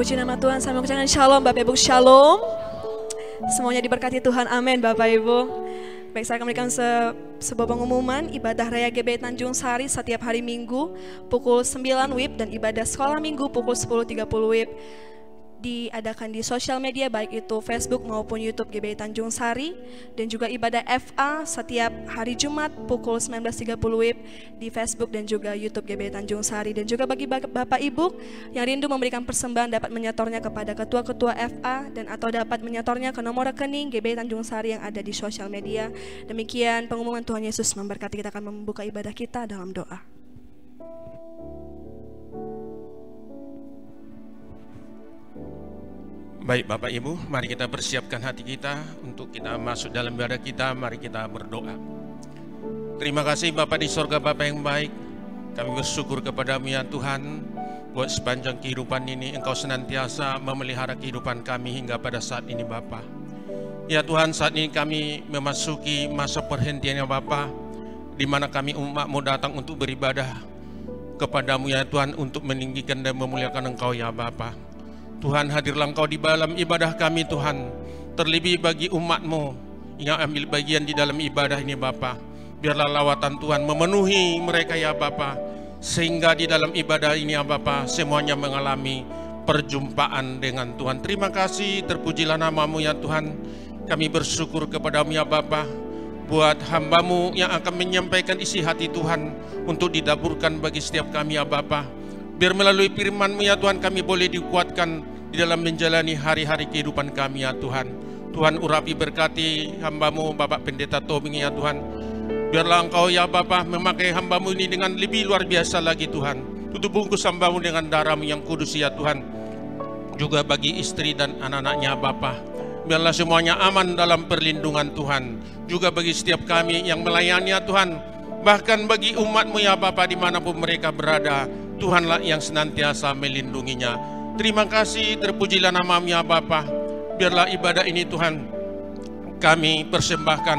Puji nama Tuhan, saya mengucapkan shalom Bapak Ibu, shalom. Semuanya diberkati Tuhan, amin Bapak Ibu. Baik, saya akan memberikan sebuah pengumuman ibadah Raya GBI Tanjung Sari setiap hari Minggu pukul 9 WIB dan ibadah sekolah Minggu pukul 10.30 WIB. Diadakan di sosial media baik itu Facebook maupun YouTube GBI Tanjung Sari, dan juga ibadah FA setiap hari Jumat pukul 19.30 WIB di Facebook dan juga YouTube GBI Tanjung Sari. Dan juga bagi Bapak Ibu yang rindu memberikan persembahan dapat menyetornya kepada ketua-ketua FA dan atau dapat menyetornya ke nomor rekening GBI Tanjung Sari yang ada di sosial media. Demikian pengumuman, Tuhan Yesus memberkati. Kita akan membuka ibadah kita dalam doa. Baik Bapak Ibu, mari kita persiapkan hati kita untuk kita masuk dalam ibadah kita. Mari kita berdoa. Terima kasih Bapak di sorga, Bapak yang baik. Kami bersyukur kepadamu ya Tuhan, buat sepanjang kehidupan ini Engkau senantiasa memelihara kehidupan kami hingga pada saat ini Bapak. Ya Tuhan, saat ini kami memasuki masa perhentian ya Bapak, di mana kami umat-Mu datang untuk beribadah kepadamu ya Tuhan untuk meninggikan dan memuliakan Engkau ya Bapa. Tuhan, hadirlah Engkau di dalam ibadah kami Tuhan, terlebih bagi umat-Mu yang ambil bagian di dalam ibadah ini Bapa. Biarlah lawatan Tuhan memenuhi mereka ya Bapa, sehingga di dalam ibadah ini ya Bapa semuanya mengalami perjumpaan dengan Tuhan. Terima kasih, terpujilah nama-Mu ya Tuhan. Kami bersyukur kepadamu ya Bapa, buat hamba-Mu yang akan menyampaikan isi hati Tuhan untuk didaburkan bagi setiap kami ya Bapa. Biar melalui firman-Mu ya Tuhan kami boleh dikuatkan di dalam menjalani hari-hari kehidupan kami ya Tuhan. Tuhan urapi berkati hamba-Mu Bapak Pendeta Toming ya Tuhan. Biarlah Engkau ya Bapa memakai hamba-Mu ini dengan lebih luar biasa lagi Tuhan. Tutup bungkus hamba-Mu dengan darah-Mu yang kudus ya Tuhan. Juga bagi istri dan anak-anaknya Bapa. Biarlah semuanya aman dalam perlindungan Tuhan. Juga bagi setiap kami yang melayani ya Tuhan. Bahkan bagi umat-Mu ya Bapa dimanapun mereka berada, Tuhanlah yang senantiasa melindunginya. Terima kasih, terpujilah nama-Mu ya Bapa. Biarlah ibadah ini Tuhan kami persembahkan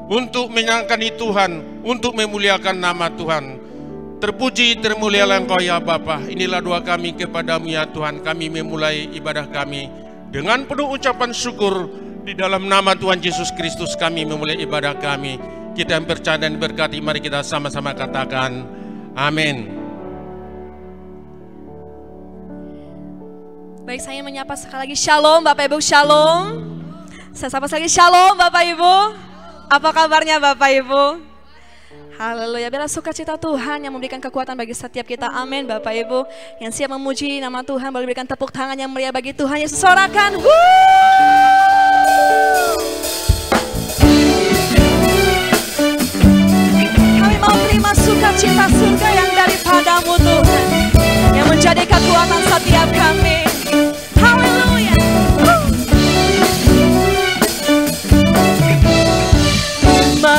untuk menyenangkan Tuhan, untuk memuliakan nama Tuhan. Terpuji, termulialah Engkau ya Bapa. Inilah doa kami kepadamu ya Tuhan. Kami memulai ibadah kami dengan penuh ucapan syukur. Di dalam nama Tuhan Yesus Kristus kami memulai ibadah kami. Kita yang percaya dan berkati, mari kita sama-sama katakan amin. Baik, saya menyapa sekali lagi shalom Bapak Ibu, shalom. Saya sapa sekali lagi shalom Bapak Ibu. Apa kabarnya Bapak Ibu? Haleluya, biarlah sukacita Tuhan yang memberikan kekuatan bagi setiap kita. Amin Bapak Ibu. Yang siap memuji nama Tuhan boleh berikan tepuk tangan yang meriah bagi Tuhan. Yesus, sorakan. Kami mau terima sukacita surga yang daripadamu Tuhan, yang menjadi kekuatan setiap kami. Haleluya.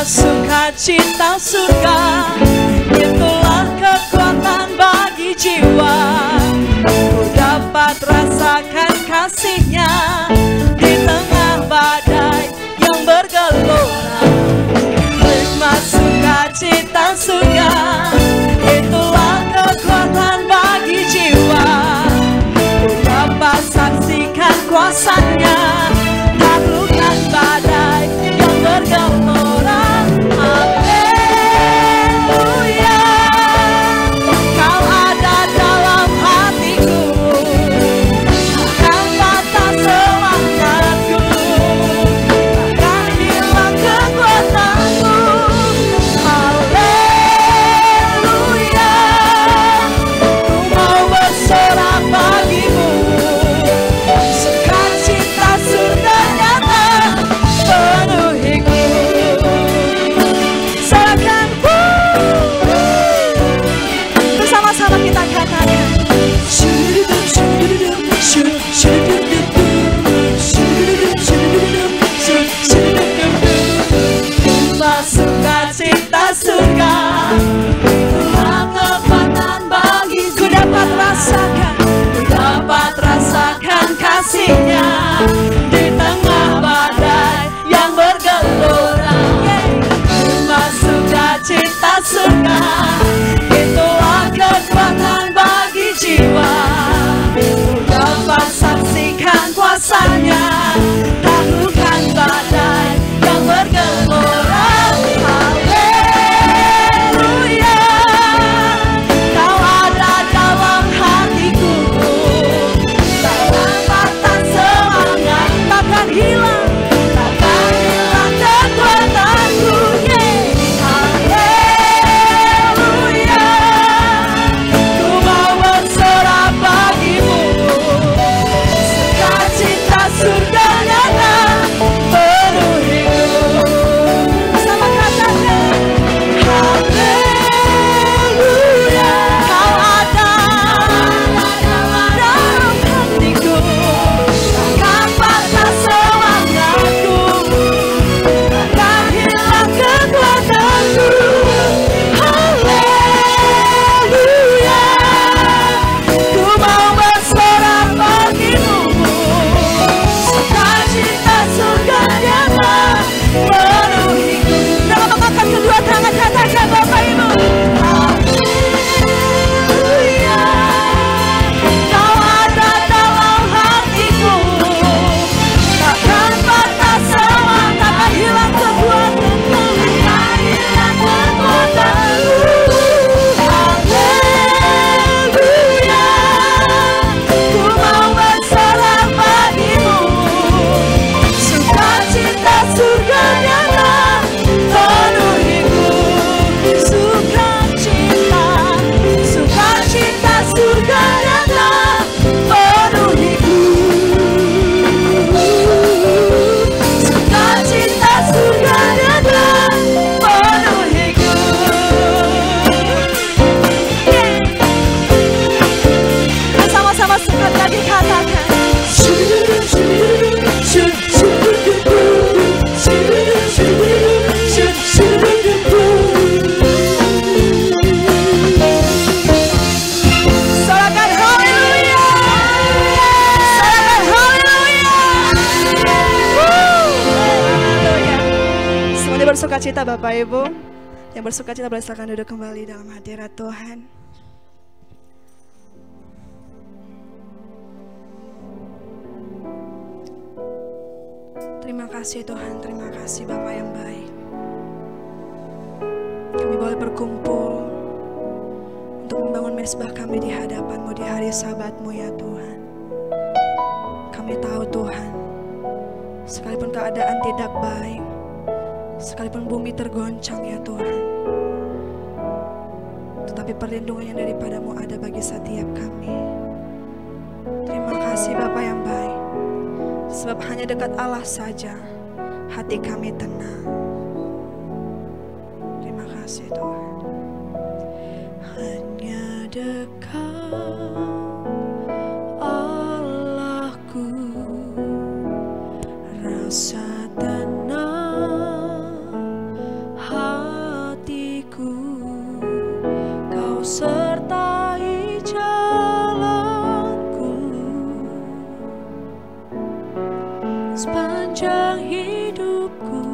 Sukacita surga, itulah kekuatan bagi jiwa. Ku dapat rasakan kasih-Nya di tengah badai yang bergelora. Terima sukacita surga, itulah kekuatan bagi jiwa. Ku dapat saksikan kuasa-Nya taklukkan badai yang bergelora. Kasih-Nya di tengah badai yang bergelora. Masuk sukacita surga, itulah kekuatan bagi jiwa. bersukacita Bapak Ibu. Yang bersukacita boleh silakan duduk kembali dalam hadirat Tuhan. Terima kasih Tuhan, terima kasih Bapa yang baik. Kami boleh berkumpul untuk membangun mezbah kami di hadapan-Mu di hari Sabat-Mu ya Tuhan. Kami tahu Tuhan, sekalipun keadaan tidak baik, sekalipun bumi tergoncang ya Tuhan, tetapi perlindungan yang daripada-Mu ada bagi setiap kami. Terima kasih Bapa yang baik, sebab hanya dekat Allah saja hati kami tenang. Terima kasih Tuhan. Hanya dekat Allahku, rasa tenang hatiku, Kau sertai jalanku sepanjang hidupku.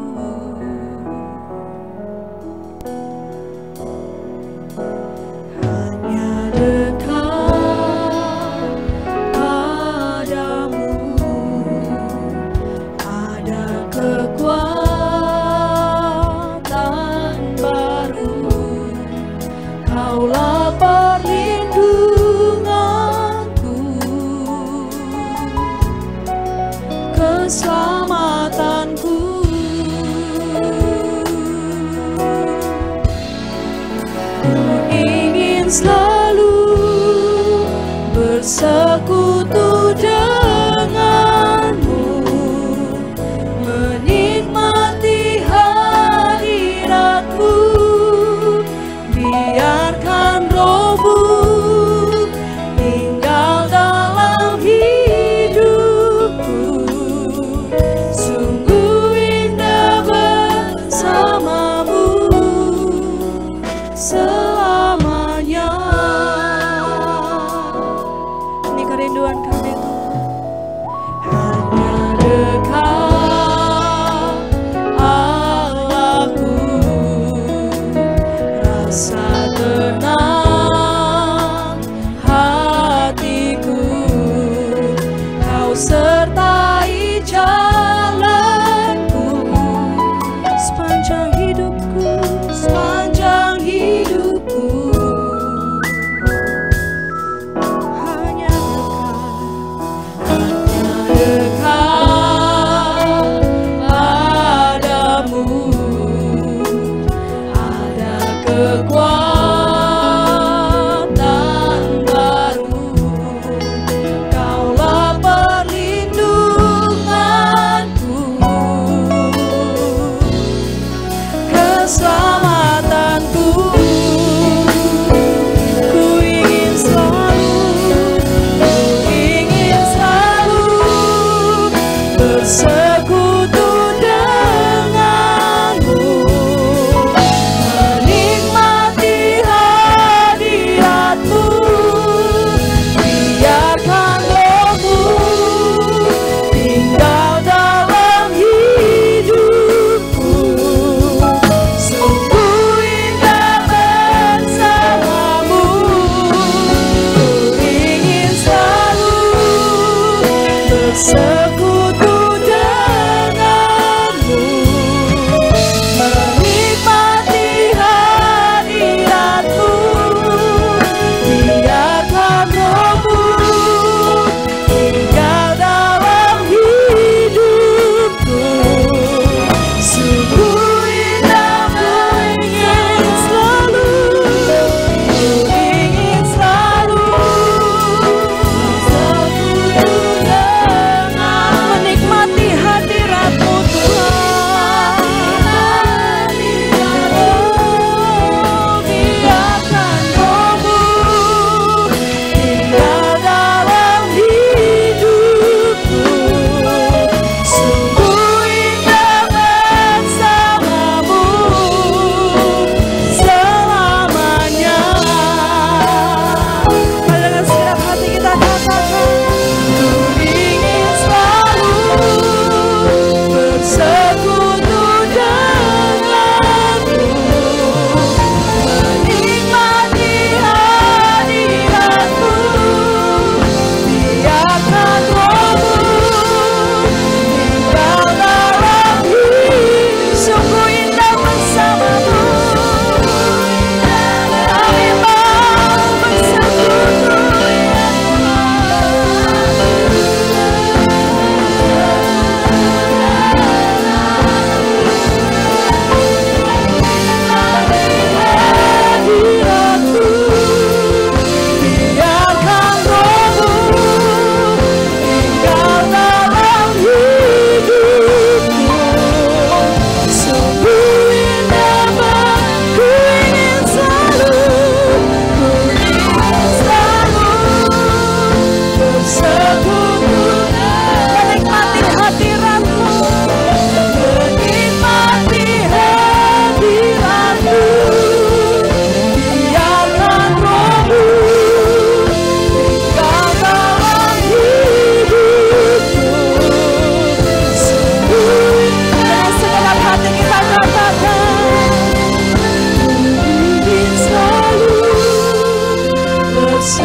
Hanya dekat padamu ada kekuatan baru. Kaulah perlindunganku, keselamatanku. Ku ingin selalu bersekutu denganmu, menikmati hadiratmu. Biarkan Roh-Mu tinggal dalam hidupku. Sungguh indah bersamamu selamanya. Ini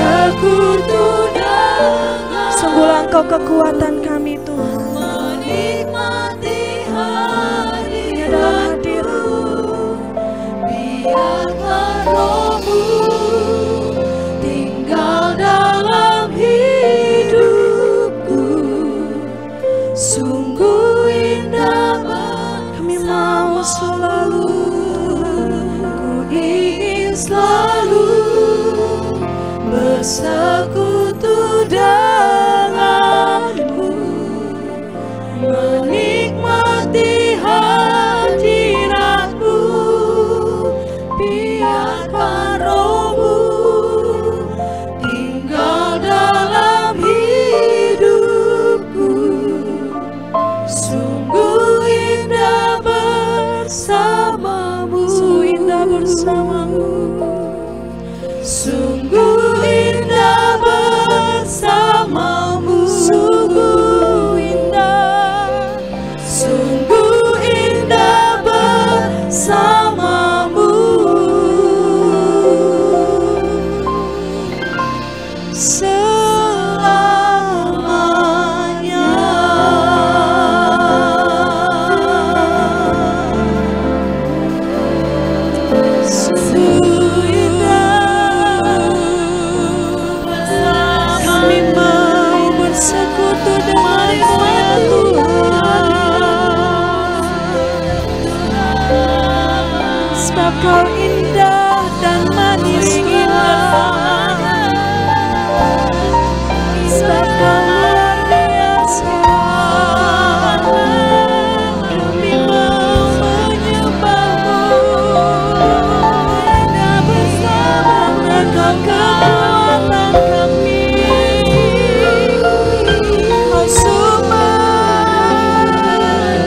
bersekutu dengan sungguhlah Engkau kekuatan kami Tuhan, menikmati hanya dalam hadir-Mu. Biarlah Roh-Mu tinggal dalam hidupku. Sungguh indah Kami mau selalu, ku ingin selalu bersekutu denganmu, menikmati hadirat-Mu. Biarkan Roh-Mu tinggal dalam hidupku. Sungguh indah bersamamu, sungguh indah bersamamu. sungguh indah bersamamu, Sungguh indah, sungguh indah bersamamu. Selamanya. Sungguh indah bersamamu. kami mau bersekutu denganmu ya Tuhan, sebab Kau indah dan manis Tuhan, sebab Kau luar biasa. Kami mau menyembah-Mu karena Kau kekuatan kami, Kau sumber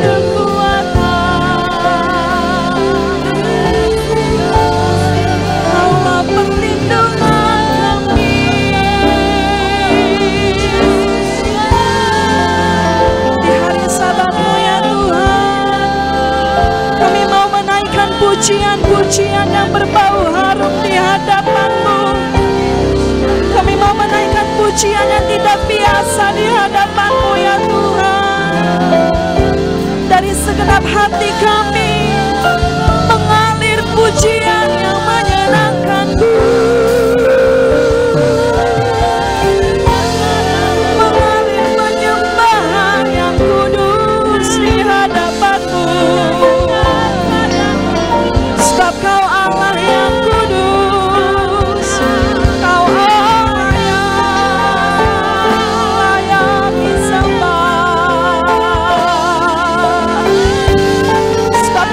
kekuatan, Kaulah perlindungan kami. Di hari Sabat-Mu ya Tuhan, kami mau menaikkan pujian-pujian yang berbau harum di hadapan-Mu. Kami mau menaikkan pujian yang tidak biasa di hadapan-Mu ya Tuhan. Dari segenap hati kami mengalir pujian yang menyenangkan-Mu, mengalir penyembahan yang kudus di hadapan-Mu. Sebab Kau Allah yang kudus, Kau Allah yang layak disembah. Sebab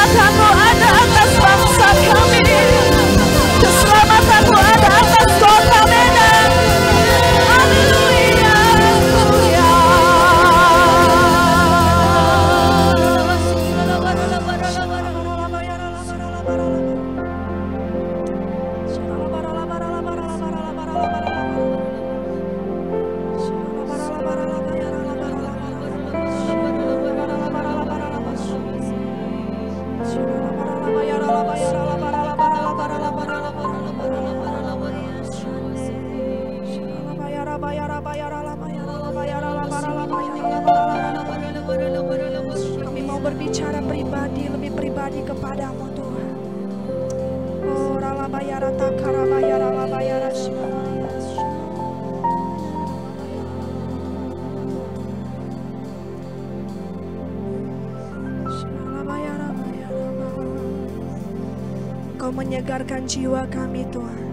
keselamatan-Mu ada atas bangsa kami. Keselamatan-Mu ada atas kota Medan. Haleluya. Kami mau berbicara pribadi, lebih pribadi kepadamu Tuhan. Oh, ralabayara takarabayara labayara shikaraya. Engkau menyegarkan jiwa kami Tuhan.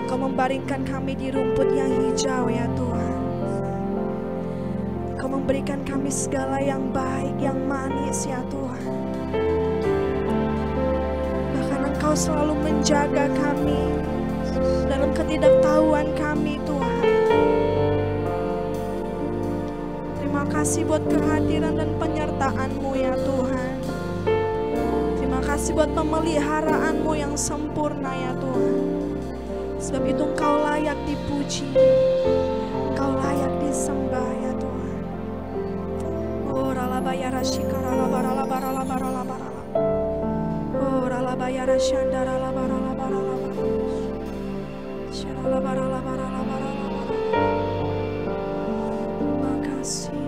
Engkau membaringkan kami di rumput yang hijau ya Tuhan. Engkau memberikan kami segala yang baik, yang manis ya Tuhan. Bahkan Engkau selalu menjaga kami dalam ketidaktahuan kami Tuhan. Terima kasih buat kehadiran dan penyertaan-Mu ya Tuhan. Terima kasih buat pemeliharaanmu yang sempurna ya Tuhan. Sebab itu Engkau layak dipuji, Engkau layak disembah ya Tuhan. Oh ralabayara shikara barala barala barala barala. Oh ralabayara shandara barala barala barala. Shandara barala barala barala barala. Terima kasih.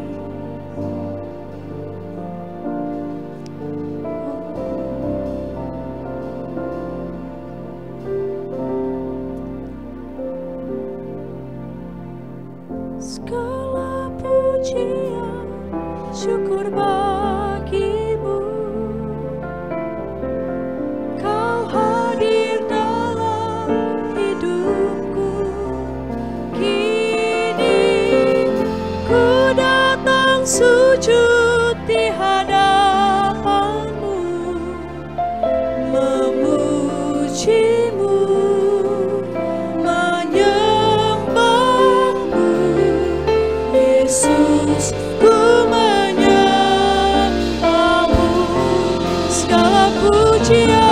Segala pujian, syukur bagimu. Kau hadir dalam hidupku. Kini ku datang sujud di hadapanmu, memujimu, Yesus, ku menyembah-Mu. Segala pujian,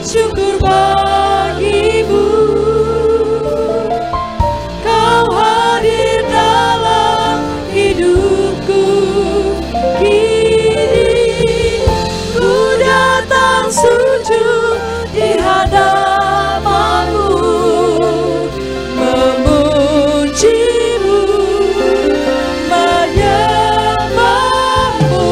syukur bagi-Mu. Kau hadir dalam hidupku. Kini ku datang sujud di hadapan-Mu, memujimu, menyembah-Mu.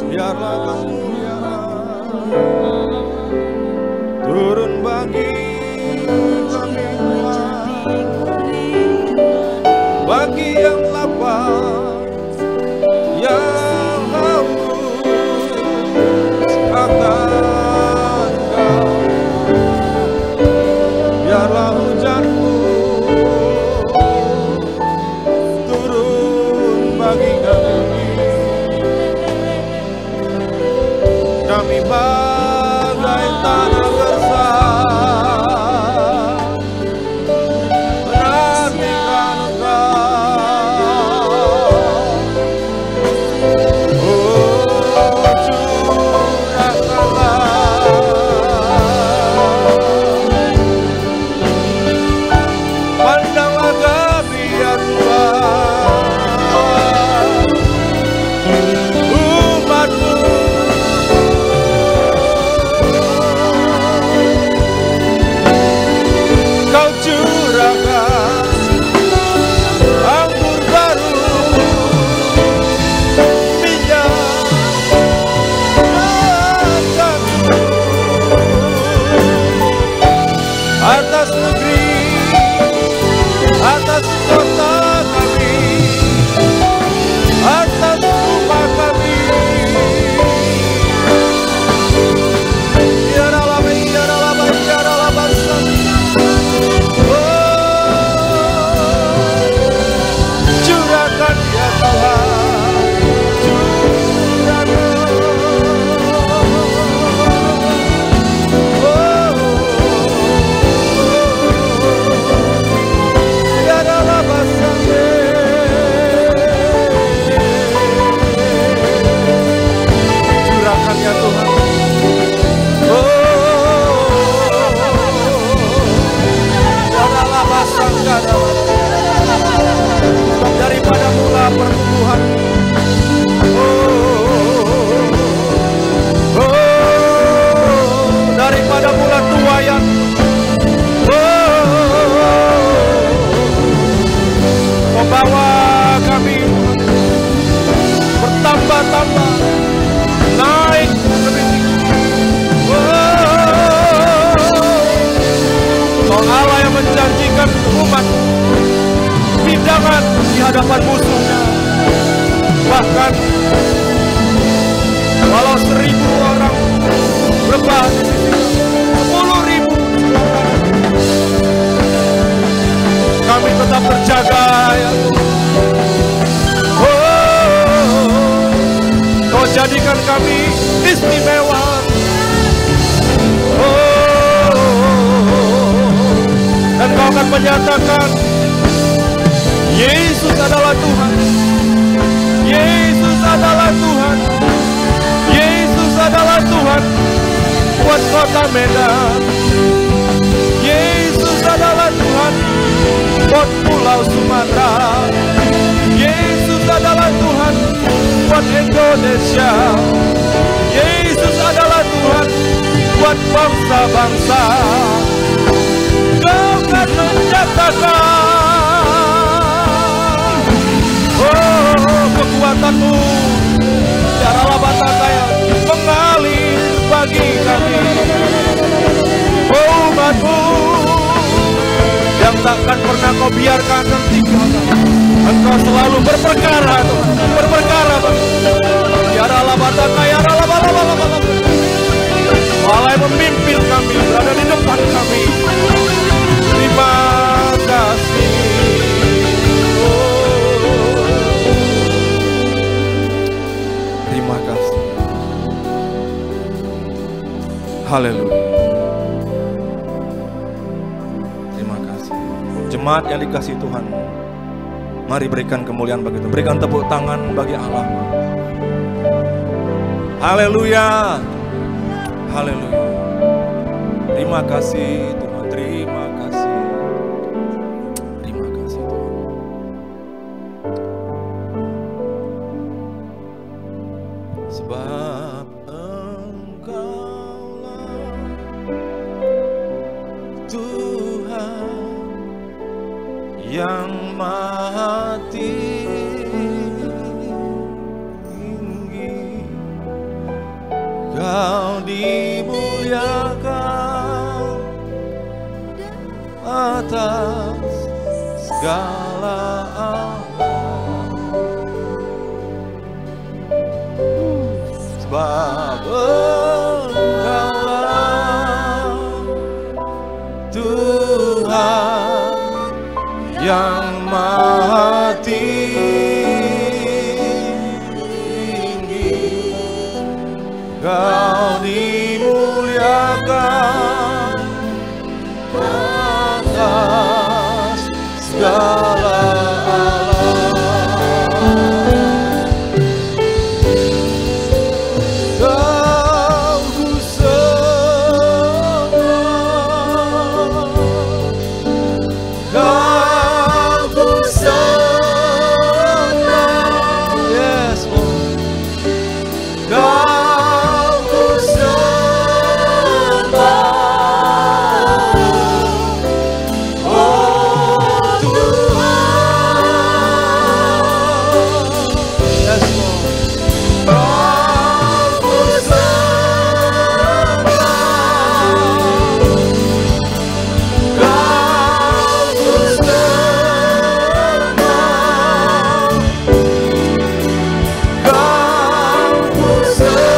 biarlah kemuliaan turun bagi kami Tuhan. Bagi yang lapar, yang haus akan Kau, biarlah hujanmu turun bagi kami. Kami bagai tanah gersang menantikan Engkau. Oh, curahkanlah pandanglah kami ya Tuhan, umat-Mu. Kau curahkan anggur baru, minyak dan zaitun atas negeri, atas kota kami, atas rumah kami. Curahkan ya Tuhan, curahkan. Ya dalam basangnya, curahkan ya Tuhan. Daripada mula pertumbuhan, daripada mula tuayan, membawa kami bertambah-tambah, naik lebih tinggi. Kau Allah yang menjanjikan umat hidangan di hadapan musuhnya. Bahkan walau 1000 orang rebah di sisi 10.000 kami tetap terjaga ya Tuhan. Kau jadikan kami istimewa. Dan Kau akan menyatakan Yesus adalah Tuhan. Yesus adalah Tuhan. Yesus adalah Tuhan buat kota Medan. Yesus adalah Tuhan buat Pulau Sumatera. Yesus adalah Tuhan buat Indonesia. Yesus adalah Tuhan buat bangsa-bangsa. Kau akan menyatakan, oh, kekuatan-Mu biarlah batakaya mengalir bagi kami. Oh, umat-Mu yang takkan pernah Kau biarkan tertinggal. Engkau selalu berperkara, berperkara. Biarlah batakaya, Allah yang memimpin kami, berada di depan kami. Terima kasih. Terima kasih. Haleluya. Terima kasih. Jemaat yang dikasihi Tuhan, mari berikan kemuliaan bagi Tuhan. Berikan tepuk tangan bagi Allah. Haleluya. Haleluya. Terima kasih Tuhan. Terima kasih. Terima kasih Tuhan. Sebab Engkaulah Tuhan yang maha tinggi. Kau dimuliakan atas segala alam, sebab Engkaulah Tuhan yang Maha Tinggi. Kau dimuliakan atas segala alam. Kau ku sembah, Kau ku sembah, yes Lord. Kau ku sembah, oh Tuhan, yes Lord. Kau ku sembah, Kau ku sembah, Kau ku sembah,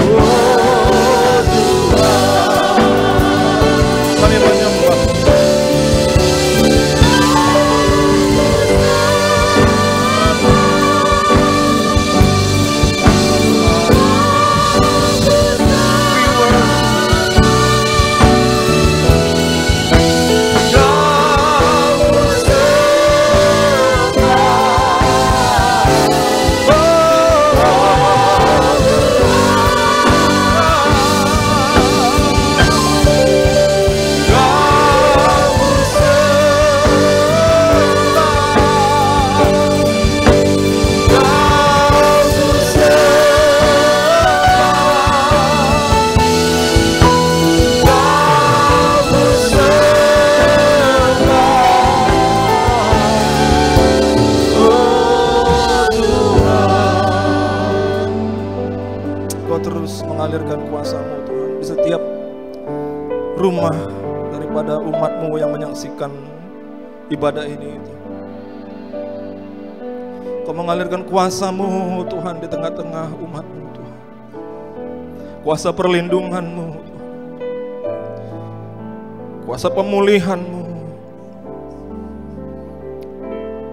oh Tuhan. Kami menyembah. Kau terus mengalirkan kuasa-Mu Tuhan di setiap rumah daripada umat-Mu yang menyaksikan ibadah ini. Kau mengalirkan kuasa-Mu Tuhan di tengah-tengah umat-Mu Tuhan. Kuasa perlindungan-Mu Tuhan. Kuasa pemulihan-Mu,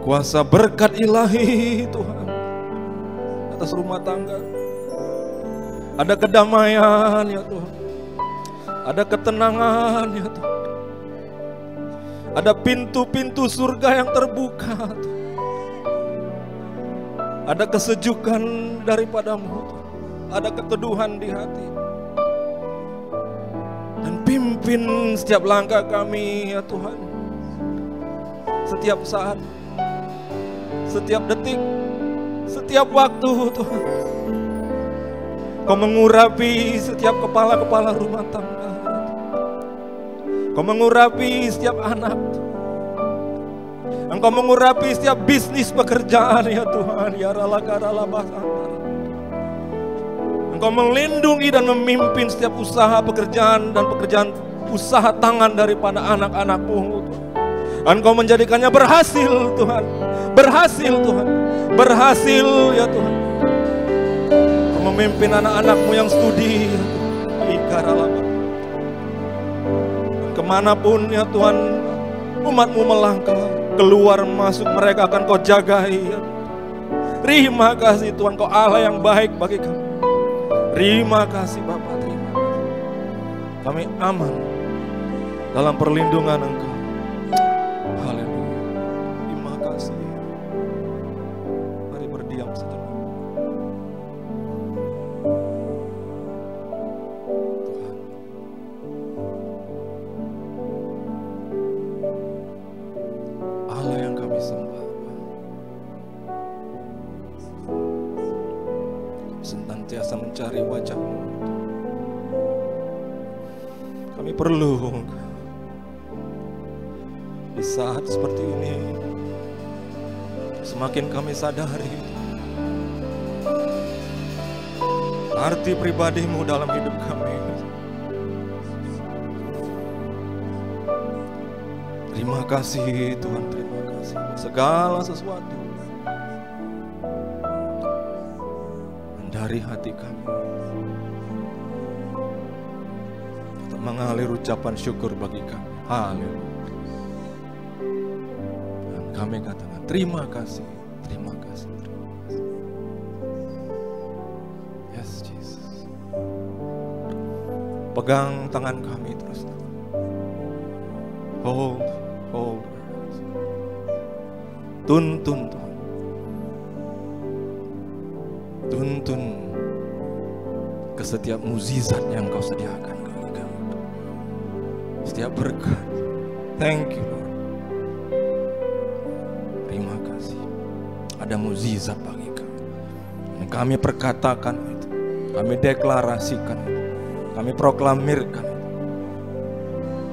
kuasa berkat ilahi Tuhan atas rumah tangga. Ada kedamaian ya Tuhan, ada ketenangan ya Tuhan, ada pintu-pintu surga yang terbuka Tuhan. Ada kesejukan daripada-Mu Tuhan, ada keteduhan di hati. Dan pimpin setiap langkah kami ya Tuhan, setiap saat, setiap detik, setiap waktu Tuhan. Kau mengurapi setiap kepala-kepala rumah tangga. Kau mengurapi setiap anak. Engkau mengurapi setiap bisnis pekerjaan ya Tuhan. Ya Engkau melindungi dan memimpin setiap usaha pekerjaan dan pekerjaan usaha tangan daripada anak-anak-Mu. Engkau menjadikannya berhasil Tuhan. Berhasil Tuhan. Berhasil ya Tuhan. Memimpin anak-anak-Mu yang studi kemanapun ya Tuhan umat-Mu melangkah, keluar masuk mereka akan Kau jagai ya. Terima kasih Tuhan, Kau Allah yang baik bagi kami. Terima kasih Bapa, terima kasih. Kami aman dalam perlindungan Engkau. Haleluya. Terima kasih. Mari berdiam sejenak. Senantiasa mencari wajah-Mu. Kami perlu di saat seperti ini. Semakin kami sadari arti pribadi-Mu dalam hidup kami. Terima kasih Tuhan, terima kasih segala sesuatu dari hati kami. Kita mengalir ucapan syukur bagi kami. Haleluya. Dan kami katakan terima kasih, terima kasih, terima kasih. Yes Jesus. Pegang tangan kami terus. Hold. Tuntun Tuhan. Tuntun ke setiap mukjizat yang Kau sediakan bagi kami. Setiap berkat. Thank you Lord. Terima kasih. Ada mukjizat bagi kami. Dan kami perkatakan itu. Kami deklarasikan itu. Kami proklamirkan itu.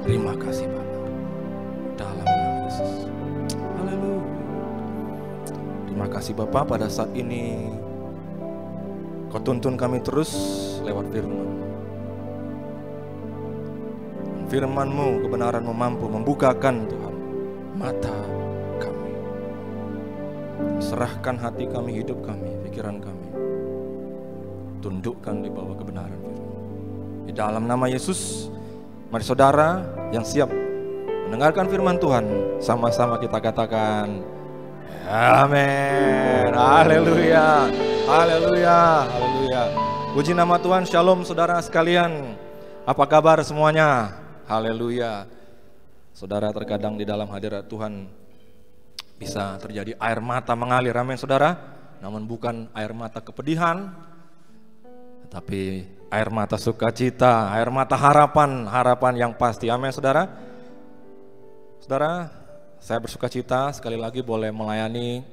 Terima kasih Bapak. Dalam nama Yesus. Haleluya. Terima kasih Bapak, pada saat ini Kau tuntun kami terus lewat firman. Firman-Mu, kebenaran-Mu mampu membukakan Tuhan mata kami. Serahkan hati kami, hidup kami, pikiran kami. Tundukkan di bawah kebenaran firman. Di dalam nama Yesus, mari saudara yang siap mendengarkan firman Tuhan, sama-sama kita katakan amin. Haleluya. Haleluya. Haleluya. Puji nama Tuhan. Shalom saudara sekalian. Apa kabar semuanya? Haleluya. Saudara, terkadang di dalam hadirat Tuhan bisa terjadi air mata mengalir. Amin saudara. Namun bukan air mata kepedihan, tetapi air mata sukacita, air mata harapan, harapan yang pasti. Amin saudara. Saudara, saya bersukacita sekali lagi boleh melayani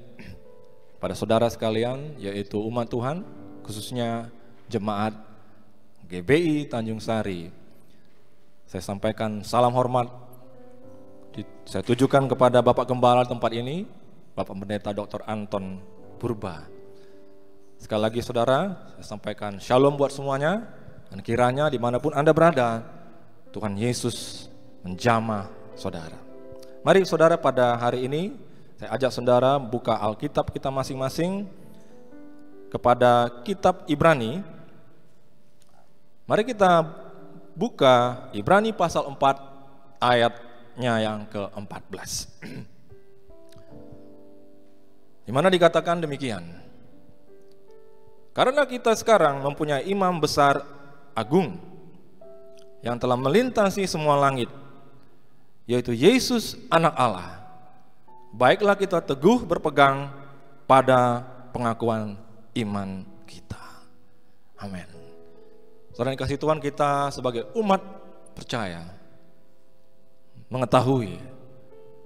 pada saudara sekalian, yaitu umat Tuhan, khususnya jemaat GBI Tanjung Sari. Saya sampaikan salam hormat, saya tujukan kepada Bapak Gembala tempat ini, Bapak Pendeta Dr. Anton Purba. Sekali lagi saudara, saya sampaikan shalom buat semuanya, dan kiranya dimanapun Anda berada, Tuhan Yesus menjamah saudara. Mari saudara, pada hari ini saya ajak saudara buka Alkitab kita masing-masing kepada kitab Ibrani. Mari kita buka Ibrani pasal 4 ayatnya yang ke-14. Di mana dikatakan demikian. Karena kita sekarang mempunyai imam besar agung yang telah melintasi semua langit, yaitu Yesus anak Allah. Baiklah kita teguh berpegang pada pengakuan iman kita. Amin. Saudara dikasih Tuhan, kita sebagai umat percaya mengetahui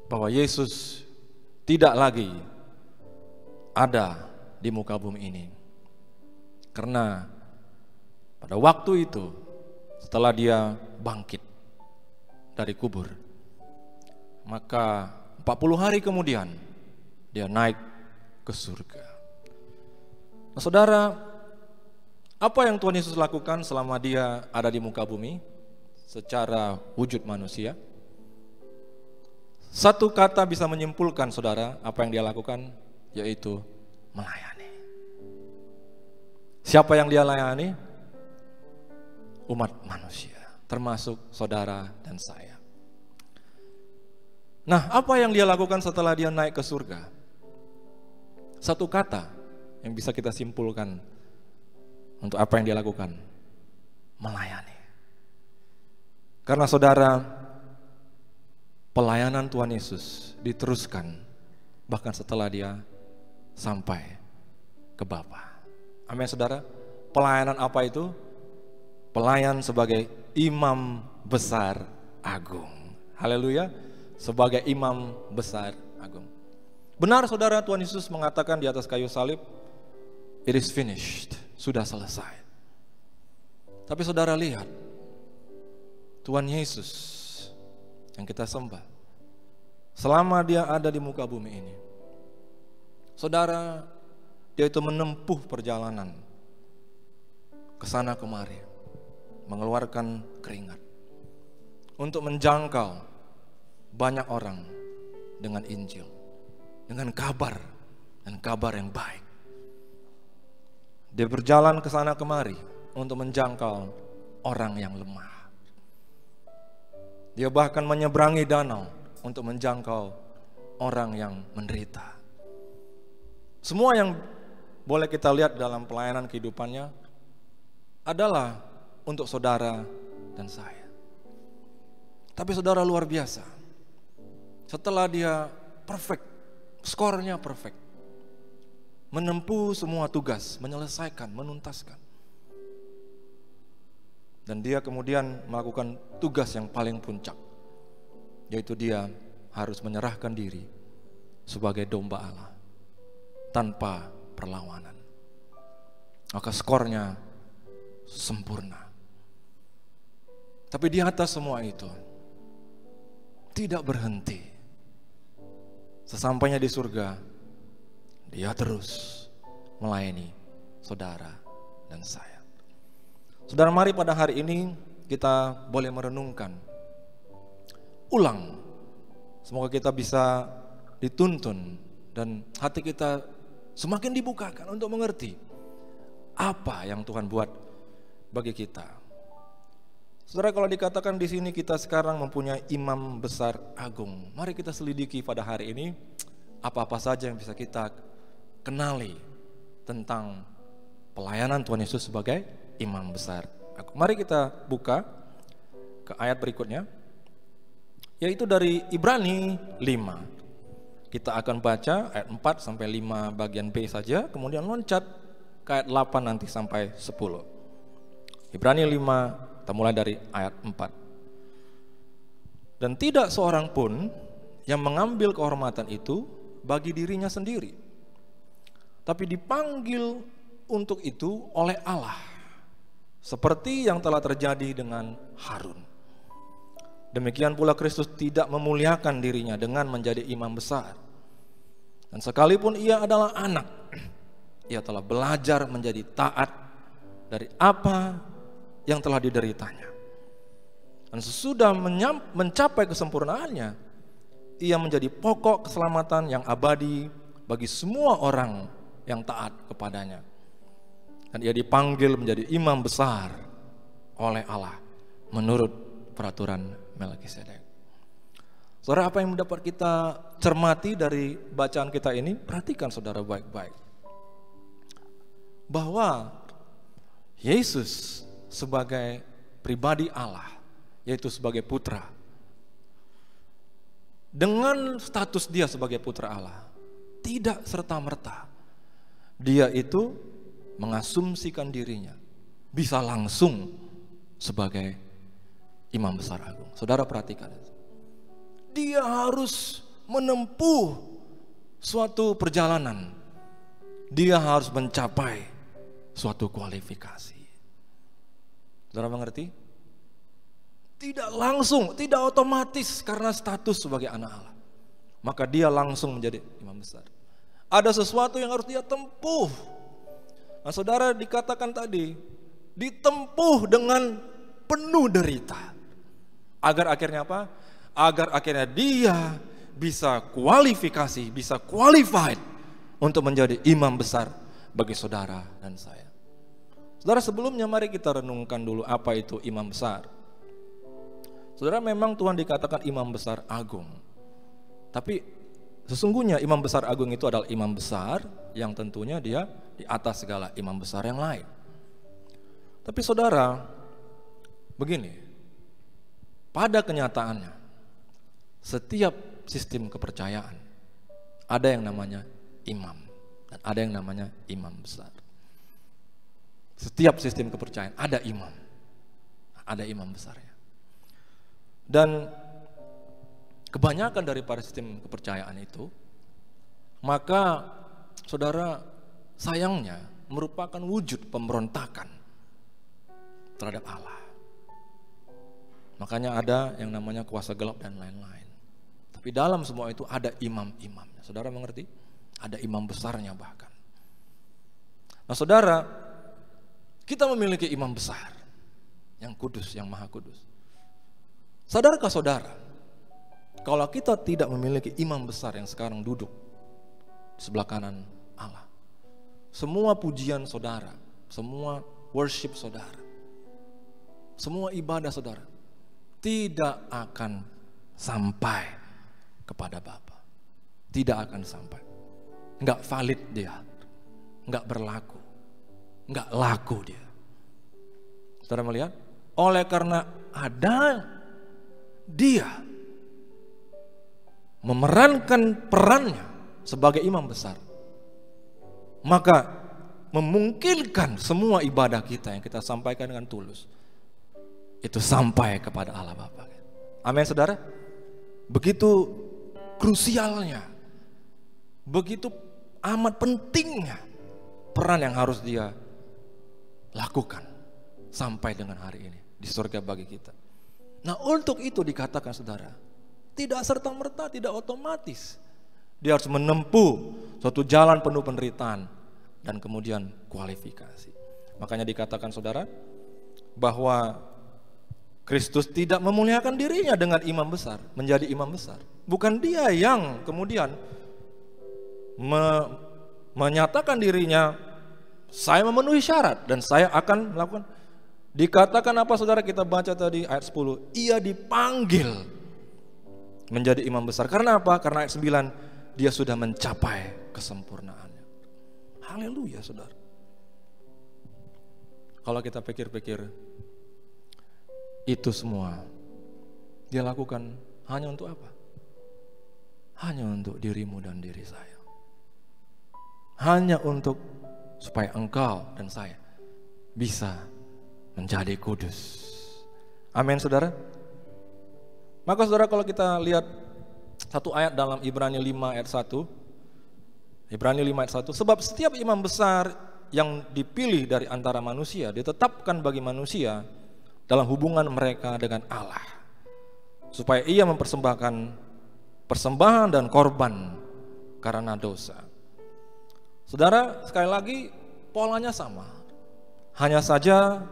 bahwa Yesus tidak lagi ada di muka bumi ini. Karena pada waktu itu setelah dia bangkit dari kubur, maka 40 hari kemudian dia naik ke surga. Nah saudara, apa yang Tuhan Yesus lakukan selama dia ada di muka bumi secara wujud manusia? Satu kata bisa menyimpulkan saudara apa yang dia lakukan, yaitu melayani. Siapa yang dia layani? Umat manusia, termasuk saudara dan saya. Nah, apa yang dia lakukan setelah dia naik ke surga? Satu kata yang bisa kita simpulkan untuk apa yang dia lakukan: melayani. Karena saudara, pelayanan Tuhan Yesus diteruskan bahkan setelah dia sampai ke Bapa. Amin saudara. Pelayanan apa itu? Pelayan sebagai imam besar agung. Haleluya. Sebagai imam besar agung. Benar saudara, Tuhan Yesus mengatakan di atas kayu salib, it is finished, sudah selesai. Tapi saudara lihat, Tuhan Yesus yang kita sembah, selama dia ada di muka bumi ini, saudara, dia itu menempuh perjalanan kesana kemari, mengeluarkan keringat untuk menjangkau banyak orang dengan Injil, dengan kabar dan kabar yang baik. Dia berjalan kesana kemari untuk menjangkau orang yang lemah. Dia bahkan menyeberangi danau untuk menjangkau orang yang menderita. Semua yang boleh kita lihat dalam pelayanan kehidupannya adalah untuk saudara dan saya. Tapi saudara luar biasa. Setelah dia perfect, skornya perfect, menempuh semua tugas, menyelesaikan, menuntaskan. Dan dia kemudian melakukan tugas yang paling puncak, yaitu dia harus menyerahkan diri sebagai domba Allah tanpa perlawanan. Maka skornya sempurna. Tapi di atas semua itu tidak berhenti. Sesampainya di surga, dia terus melayani saudara dan saya. Saudara, mari pada hari ini kita boleh merenungkan ulang. Semoga kita bisa dituntun dan hati kita semakin dibukakan untuk mengerti apa yang Tuhan buat bagi kita. Saudara, kalau dikatakan di sini kita sekarang mempunyai imam besar agung, mari kita selidiki pada hari ini apa-apa saja yang bisa kita kenali tentang pelayanan Tuhan Yesus sebagai imam besar agung. Mari kita buka ke ayat berikutnya, yaitu dari Ibrani 5. Kita akan baca ayat 4 sampai 5 bagian B saja, kemudian loncat ke ayat 8 nanti sampai 10. Ibrani 5, kita mulai dari ayat 4. Dan tidak seorang pun yang mengambil kehormatan itu bagi dirinya sendiri, tapi dipanggil untuk itu oleh Allah, seperti yang telah terjadi dengan Harun. Demikian pula Kristus tidak memuliakan dirinya dengan menjadi imam besar. Dan sekalipun ia adalah anak, ia telah belajar menjadi taat dari apa yang telah dideritanya. Dan sesudah mencapai kesempurnaannya, ia menjadi pokok keselamatan yang abadi bagi semua orang yang taat kepadanya. Dan ia dipanggil menjadi imam besar oleh Allah menurut peraturan Melkisedek. Saudara, apa yang dapat kita cermati dari bacaan kita ini? Perhatikan saudara baik-baik, bahwa Yesus sebagai pribadi Allah, yaitu sebagai putra, dengan status dia sebagai putra Allah, tidak serta-merta dia itu mengasumsikan dirinya bisa langsung sebagai imam besar agung. Saudara perhatikan, dia harus menempuh suatu perjalanan, dia harus mencapai suatu kualifikasi. Saudara mengerti? Tidak langsung, tidak otomatis karena status sebagai anak Allah, maka dia langsung menjadi imam besar. Ada sesuatu yang harus dia tempuh. Nah, saudara, dikatakan tadi, ditempuh dengan penuh derita. Agar akhirnya apa? Agar akhirnya dia bisa kualifikasi, bisa qualified untuk menjadi imam besar bagi saudara dan saya. Saudara, sebelumnya mari kita renungkan dulu apa itu imam besar. Saudara, memang Tuhan dikatakan imam besar agung. Tapi sesungguhnya imam besar agung itu adalah imam besar yang tentunya dia di atas segala imam besar yang lain. Tapi saudara, begini, pada kenyataannya setiap sistem kepercayaan ada yang namanya imam dan ada yang namanya imam besar. Setiap sistem kepercayaan ada imam, ada imam besarnya. Dan kebanyakan dari para sistem kepercayaan itu, maka saudara, sayangnya merupakan wujud pemberontakan terhadap Allah. Makanya ada yang namanya kuasa gelap dan lain-lain. Tapi dalam semua itu ada imam-imamnya. Saudara mengerti? Ada imam besarnya bahkan. Nah saudara, Kita memiliki imam besar yang kudus, yang maha kudus. Sadarkah saudara, kalau kita tidak memiliki imam besar yang sekarang duduk di sebelah kanan Allah, semua pujian saudara, semua worship saudara, semua ibadah saudara tidak akan sampai kepada Bapa. Tidak akan sampai. Enggak valid dia, enggak berlaku, enggak laku dia. Saudara melihat? Oleh karena ada dia memerankan perannya sebagai imam besar, maka memungkinkan semua ibadah kita yang kita sampaikan dengan tulus itu sampai kepada Allah Bapa. Amin saudara. Begitu krusialnya, begitu amat pentingnya peran yang harus dia lakukan sampai dengan hari ini di surga bagi kita. Nah, untuk itu dikatakan saudara, tidak serta-merta, tidak otomatis dia harus menempuh suatu jalan penuh penderitaan dan kemudian kualifikasi. Makanya dikatakan saudara bahwa Kristus tidak memuliakan dirinya dengan imam besar, menjadi imam besar. Bukan dia yang kemudian menyatakan dirinya, saya memenuhi syarat dan saya akan melakukan. Dikatakan apa saudara, kita baca tadi ayat 10, ia dipanggil menjadi imam besar. Karena apa? Karena ayat 9, dia sudah mencapai kesempurnaannya. Haleluya saudara. Kalau kita pikir-pikir, itu semua dia lakukan hanya untuk apa? Hanya untuk dirimu dan diri saya. Hanya untuk supaya engkau dan saya bisa menjadi kudus. Amin saudara. Maka saudara, kalau kita lihat satu ayat dalam Ibrani 5 ayat 1. Ibrani 5 ayat 1. Sebab setiap imam besar yang dipilih dari antara manusia ditetapkan bagi manusia dalam hubungan mereka dengan Allah, supaya ia mempersembahkan persembahan dan korban karena dosa. Saudara, sekali lagi polanya sama. Hanya saja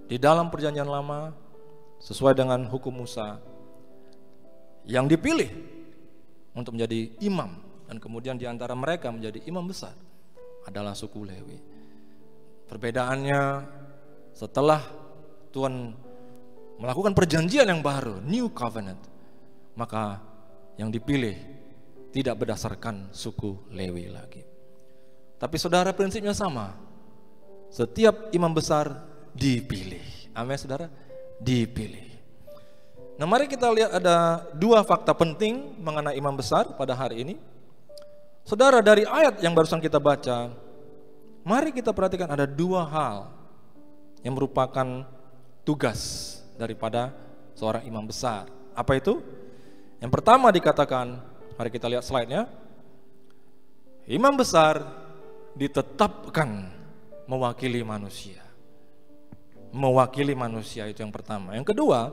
di dalam perjanjian lama, sesuai dengan hukum Musa, yang dipilih untuk menjadi imam dan kemudian di antara mereka menjadi imam besar adalah suku Lewi. Perbedaannya setelah Tuhan melakukan perjanjian yang baru, New Covenant, maka yang dipilih tidak berdasarkan suku Lewi lagi. Tapi saudara, prinsipnya sama. Setiap imam besar dipilih. Amin saudara, dipilih. Nah, mari kita lihat ada dua fakta penting mengenai imam besar pada hari ini. Saudara, dari ayat yang barusan kita baca, mari kita perhatikan ada dua hal yang merupakan tugas daripada seorang imam besar. Apa itu? Yang pertama dikatakan, mari kita lihat slide-nya. Imam besar ditetapkan mewakili manusia. Mewakili manusia, itu yang pertama. Yang kedua,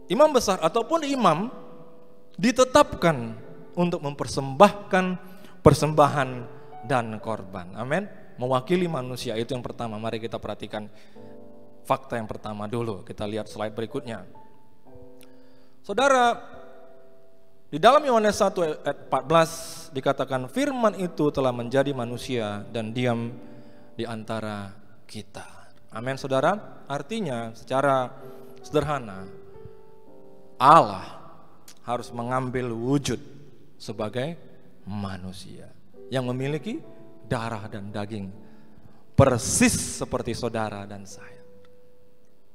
imam besar ataupun imam ditetapkan untuk mempersembahkan persembahan dan korban. Amin. Mewakili manusia, itu yang pertama. Mari kita perhatikan fakta yang pertama dulu. Kita lihat slide berikutnya. Saudara, di dalam Yohanes 1 ayat 14 dikatakan firman itu telah menjadi manusia dan diam di antara kita. Amin saudara. Artinya secara sederhana, Allah harus mengambil wujud sebagai manusia yang memiliki darah dan daging persis seperti saudara dan saya.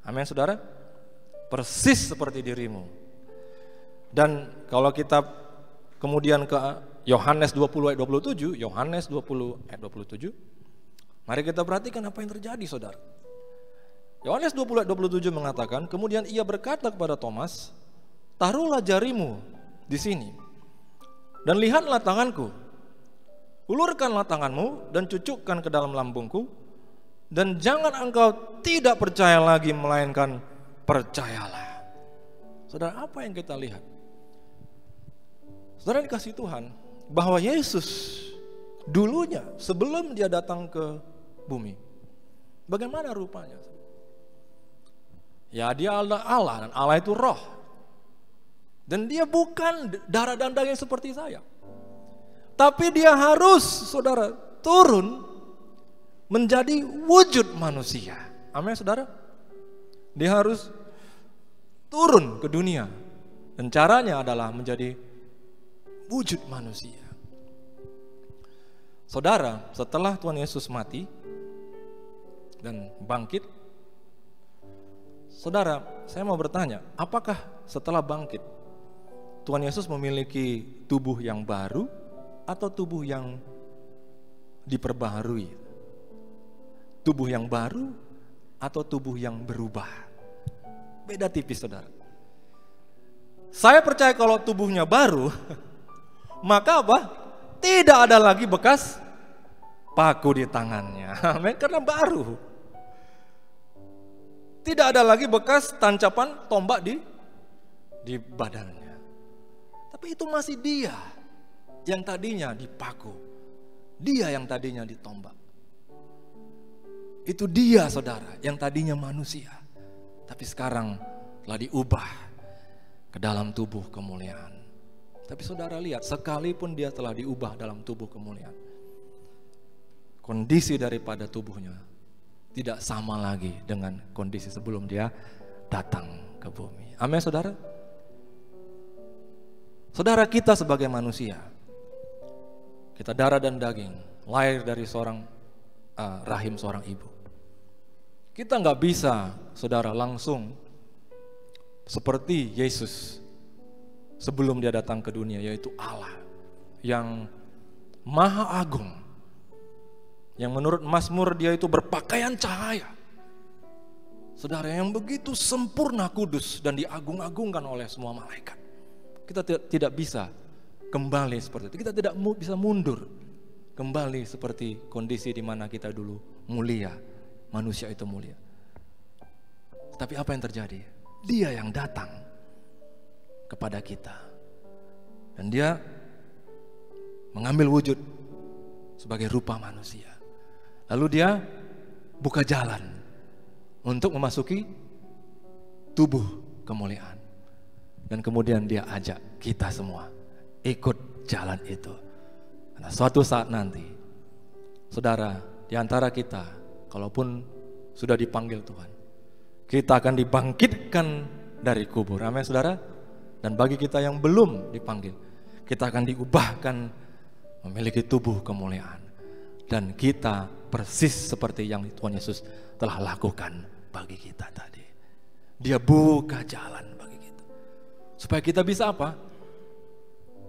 Amin saudara. Persis seperti dirimu. Dan kalau kita kemudian ke Yohanes 20 ayat 27, Yohanes 20 ayat 27, mari kita perhatikan apa yang terjadi saudara. Yohanes 20 ayat 27 mengatakan, kemudian ia berkata kepada Thomas, taruhlah jarimu di sini dan lihatlah tanganku, ulurkanlah tanganmu dan cucukkan ke dalam lambungku, dan jangan engkau tidak percaya lagi melainkan percayalah. Saudara, apa yang kita lihat? Saudara dikasih Tuhan, bahwa Yesus dulunya sebelum dia datang ke bumi, Bagaimana rupanya? Ya dia Allah dan Allah itu roh. Dan dia bukan darah dan daging seperti saya. Tapi dia harus, saudara, turun menjadi wujud manusia. Amin, saudara. Dia harus turun ke dunia. Dan caranya adalah menjadi wujud manusia. Saudara, setelah Tuhan Yesus mati dan bangkit, saudara, saya mau bertanya, apakah setelah bangkit Tuhan Yesus memiliki tubuh yang baru atau tubuh yang diperbaharui? Tubuh yang baru atau tubuh yang berubah? Beda tipis, saudara. Saya percaya kalau tubuhnya baru, maka apa? Tidak ada lagi bekas paku di tangannya. Amin, karena baru. Tidak ada lagi bekas tancapan tombak di badannya. Tapi itu masih dia yang tadinya dipaku. Dia yang tadinya ditombak. Itu dia, saudara, yang tadinya manusia. Tapi sekarang telah diubah ke dalam tubuh kemuliaan. Tapi saudara lihat, sekalipun dia telah diubah dalam tubuh kemuliaan, kondisi daripada tubuhnya tidak sama lagi dengan kondisi sebelum dia datang ke bumi. Amin, saudara. Saudara, kita sebagai manusia, kita darah dan daging, lahir dari rahim seorang ibu. Kita nggak bisa, saudara, langsung seperti Yesus sebelum dia datang ke dunia, yaitu Allah yang maha agung, yang menurut Mazmur dia itu berpakaian cahaya. Saudara, yang begitu sempurna, kudus, dan diagung-agungkan oleh semua malaikat. Kita tidak bisa kembali seperti itu. Kita tidak bisa mundur kembali seperti kondisi di mana kita dulu mulia, manusia itu mulia. Tapi apa yang terjadi? Dia yang datang kepada kita. Dan dia mengambil wujud sebagai rupa manusia. Lalu dia buka jalan untuk memasuki tubuh kemuliaan. Dan kemudian dia ajak kita semua ikut jalan itu. Karena suatu saat nanti, saudara, di antara kita, kalaupun sudah dipanggil Tuhan, kita akan dibangkitkan dari kubur. Amin, saudara. Dan bagi kita yang belum dipanggil, kita akan diubahkan memiliki tubuh kemuliaan. Dan kita persis seperti yang Tuhan Yesus telah lakukan bagi kita tadi. Dia buka jalan bagi kita. Supaya kita bisa apa?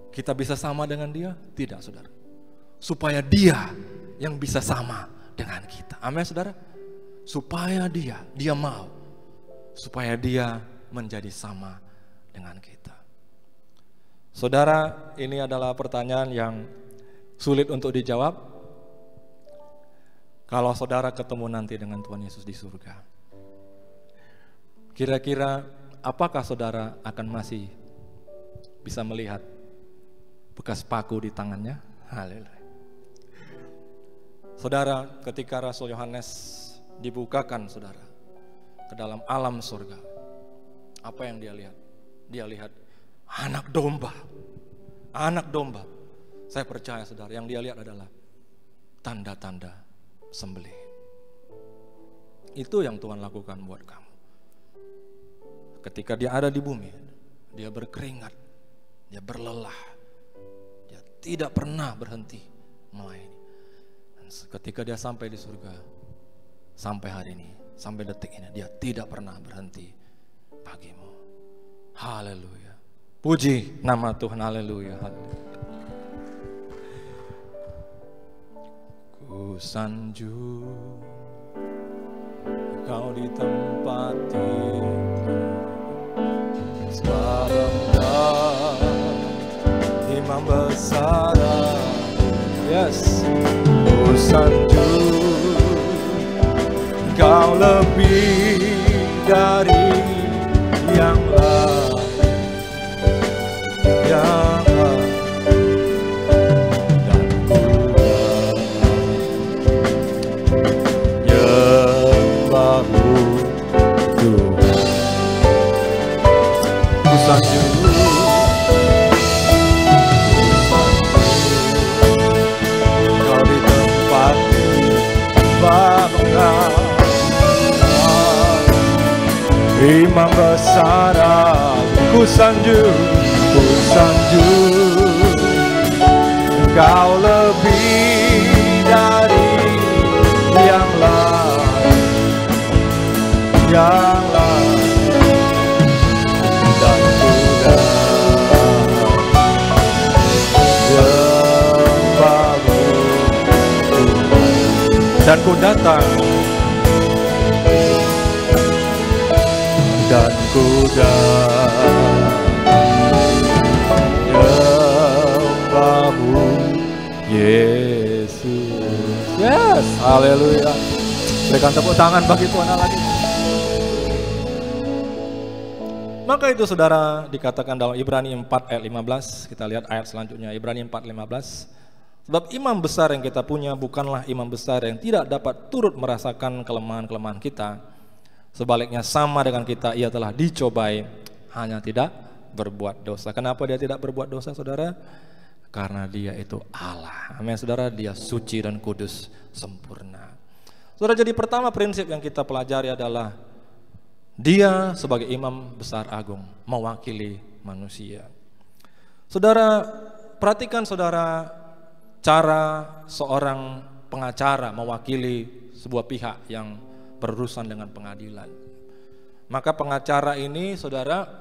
Kita bisa sama dengan dia? Tidak, saudara. Supaya dia yang bisa sama dengan kita. Amin, saudara. Supaya dia mau. Supaya dia menjadi sama dengan kita. Saudara, ini adalah pertanyaan yang sulit untuk dijawab. Kalau saudara ketemu nanti dengan Tuhan Yesus di surga, kira-kira apakah saudara akan masih bisa melihat bekas paku di tangannya? Haleluya. Saudara, ketika Rasul Yohanes dibukakan, saudara, ke dalam alam surga, apa yang dia lihat? Dia lihat anak domba. Anak domba. Saya percaya, saudara, yang dia lihat adalah tanda-tanda sembelih. Itu yang Tuhan lakukan buat kamu. Ketika dia ada di bumi, dia berkeringat, dia berlelah, dia tidak pernah berhenti melayani. Dan ketika dia sampai di surga, sampai hari ini, sampai detik ini, dia tidak pernah berhenti bagimu. Haleluya. Puji nama Tuhan, haleluya. Ku sanjung Kau di tempat tinggi, sebarang imam besar. Yes, ku sanjung Kau lebih dari yang lain, yang lain. Dan ku Imam besar aku sanjung, Engkau lebih dari yang lain, dan ku datang dan ku nyembahmu Yesus. Yes, haleluya. Berikan tepuk tangan bagi Tuhan lagi. Maka itu saudara dikatakan dalam Ibrani 4 ayat 15. Kita lihat ayat selanjutnya, Ibrani 4:15. Sebab imam besar yang kita punya bukanlah imam besar yang tidak dapat turut merasakan kelemahan-kelemahan kita. Sebaliknya sama dengan kita, ia telah dicobai, hanya tidak berbuat dosa. Kenapa dia tidak berbuat dosa, saudara? Karena dia itu Allah. Amin, saudara, dia suci dan kudus, sempurna. Saudara, jadi pertama prinsip yang kita pelajari adalah dia sebagai imam besar agung, mewakili manusia. Saudara, perhatikan saudara, cara seorang pengacara mewakili sebuah pihak yang berurusan dengan pengadilan. Maka pengacara ini, saudara,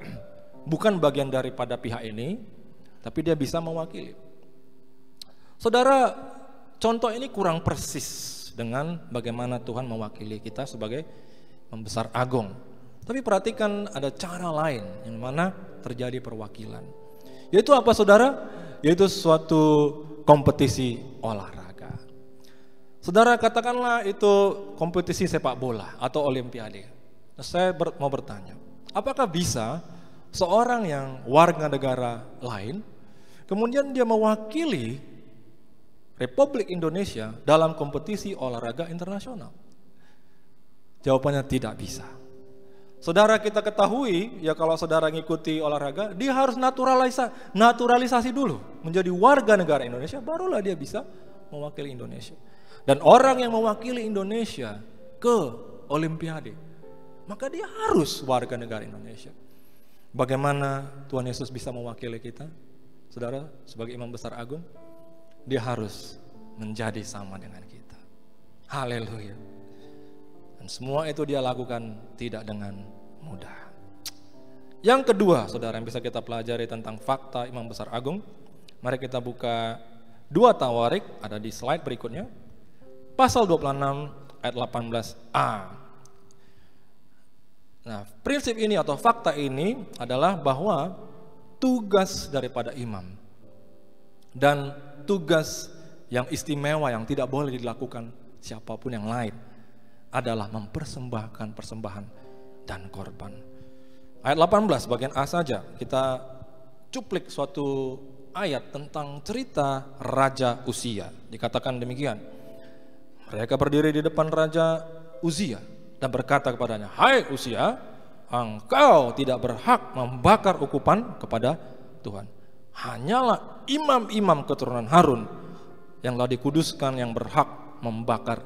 bukan bagian daripada pihak ini, tapi dia bisa mewakili. Saudara, contoh ini kurang persis dengan bagaimana Tuhan mewakili kita sebagai Pembesar Agung. Tapi perhatikan ada cara lain yang mana terjadi perwakilan. Yaitu apa, saudara? Yaitu suatu kompetisi olahraga. Saudara, katakanlah itu kompetisi sepak bola atau olimpiade. Saya mau bertanya, apakah bisa seorang yang warga negara lain kemudian dia mewakili Republik Indonesia dalam kompetisi olahraga internasional? Jawabannya tidak bisa. Saudara, kita ketahui ya, kalau saudara ngikuti olahraga, dia harus naturalisasi dulu menjadi warga negara Indonesia, barulah dia bisa mewakili Indonesia. Dan orang yang mewakili Indonesia ke olimpiade, maka dia harus warga negara Indonesia. Bagaimana Tuhan Yesus bisa mewakili kita? Saudara, sebagai imam besar agung, dia harus menjadi sama dengan kita. Haleluya. Dan semua itu dia lakukan tidak dengan mudah. Yang kedua, saudara, yang bisa kita pelajari tentang fakta imam besar agung, mari kita buka 2 Tawarik, ada di slide berikutnya, pasal 26 ayat 18a. Nah, prinsip ini atau fakta ini adalah bahwa tugas daripada imam dan tugas yang istimewa yang tidak boleh dilakukan siapapun yang lain adalah mempersembahkan persembahan dan korban. Ayat 18 bagian A saja, kita cuplik suatu ayat tentang cerita Raja Uzia. Dikatakan demikian, mereka berdiri di depan Raja Uzia dan berkata kepadanya, "Hai Uzia, engkau tidak berhak membakar ukupan kepada Tuhan. Hanyalah imam-imam keturunan Harun yang telah dikuduskan yang berhak membakar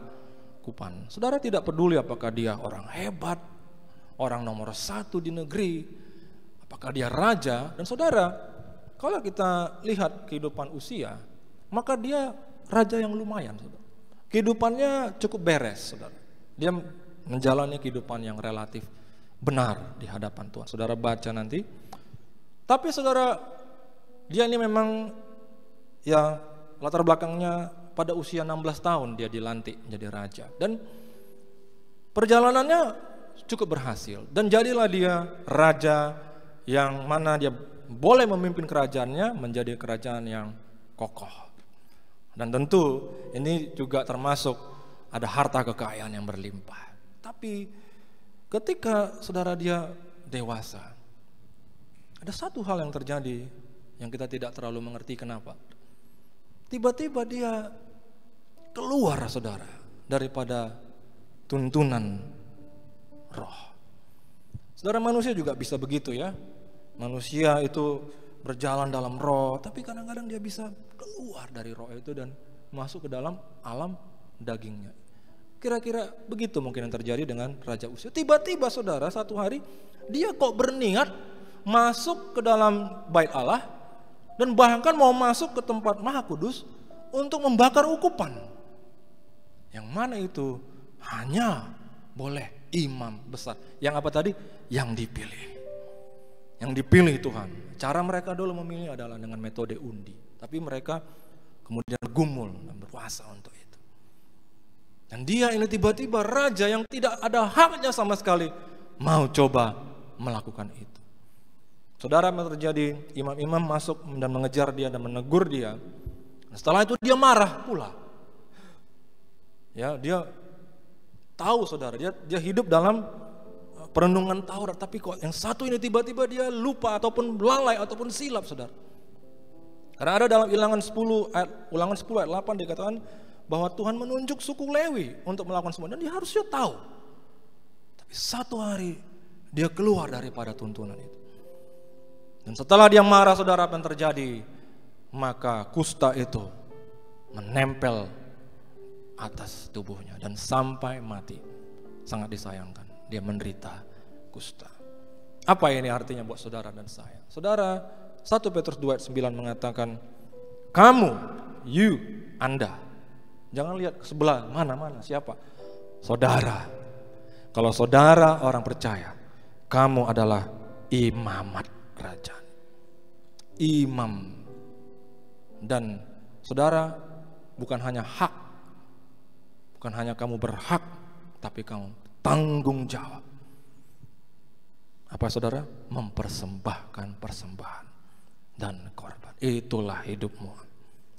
ukupan." Saudara, tidak peduli apakah dia orang hebat, orang nomor 1 di negeri, apakah dia raja. Dan saudara, kalau kita lihat kehidupan Uzia, maka dia raja yang lumayan, saudara. Kehidupannya cukup beres, saudara. Dia menjalani kehidupan yang relatif benar di hadapan Tuhan. Saudara baca nanti. Tapi saudara, dia ini memang ya latar belakangnya pada usia 16 tahun dia dilantik menjadi raja. Dan perjalanannya cukup berhasil. Dan jadilah dia raja yang mana dia boleh memimpin kerajaannya menjadi kerajaan yang kokoh. Dan tentu ini juga termasuk ada harta kekayaan yang berlimpah. Tapi ketika saudara dia dewasa, ada satu hal yang terjadi yang kita tidak terlalu mengerti kenapa. Tiba-tiba dia keluar, saudara, daripada tuntunan roh. Saudara, manusia juga bisa begitu ya. Manusia itu berjalan dalam roh, tapi kadang-kadang dia bisa keluar dari roh itu dan masuk ke dalam alam dagingnya. Kira-kira begitu mungkin yang terjadi dengan Raja Uzia. Tiba-tiba saudara satu hari dia kok berniat masuk ke dalam bait Allah dan bahkan mau masuk ke tempat Maha Kudus untuk membakar ukupan. Yang mana itu hanya boleh imam besar. Yang apa tadi? Yang dipilih. Yang dipilih Tuhan. Cara mereka dulu memilih adalah dengan metode undi. Tapi mereka kemudian bergumul dan berpuasa untuk itu. Dan dia ini tiba-tiba raja yang tidak ada haknya sama sekali mau coba melakukan itu. Saudara, yang terjadi, imam-imam masuk dan mengejar dia dan menegur dia. Setelah itu dia marah pula. Ya, dia tahu saudara, dia hidup dalam perenungan Taurat, tapi kok yang satu ini tiba-tiba dia lupa ataupun lalai ataupun silap saudara. Karena ada dalam Ulangan 10 ayat 8 dikatakan bahwa Tuhan menunjuk suku Lewi untuk melakukan semua dan dia harusnya tahu. Tapi satu hari dia keluar daripada tuntunan itu. Dan setelah dia marah saudara, apa yang terjadi? Maka kusta itu menempel atas tubuhnya dan sampai mati. Sangat disayangkan, dia menderita kusta. Apa ini artinya buat saudara dan saya? Saudara, 1 Petrus 2 ayat 9 mengatakan, kamu, Anda. Jangan lihat ke sebelah, mana, siapa? Saudara. Kalau saudara orang percaya, kamu adalah imamat kerajaan. Imam. Dan saudara, bukan hanya hak, bukan hanya kamu berhak, tapi kamu tanggung jawab. Apa saudara? Mempersembahkan persembahan dan korban. Itulah hidupmu.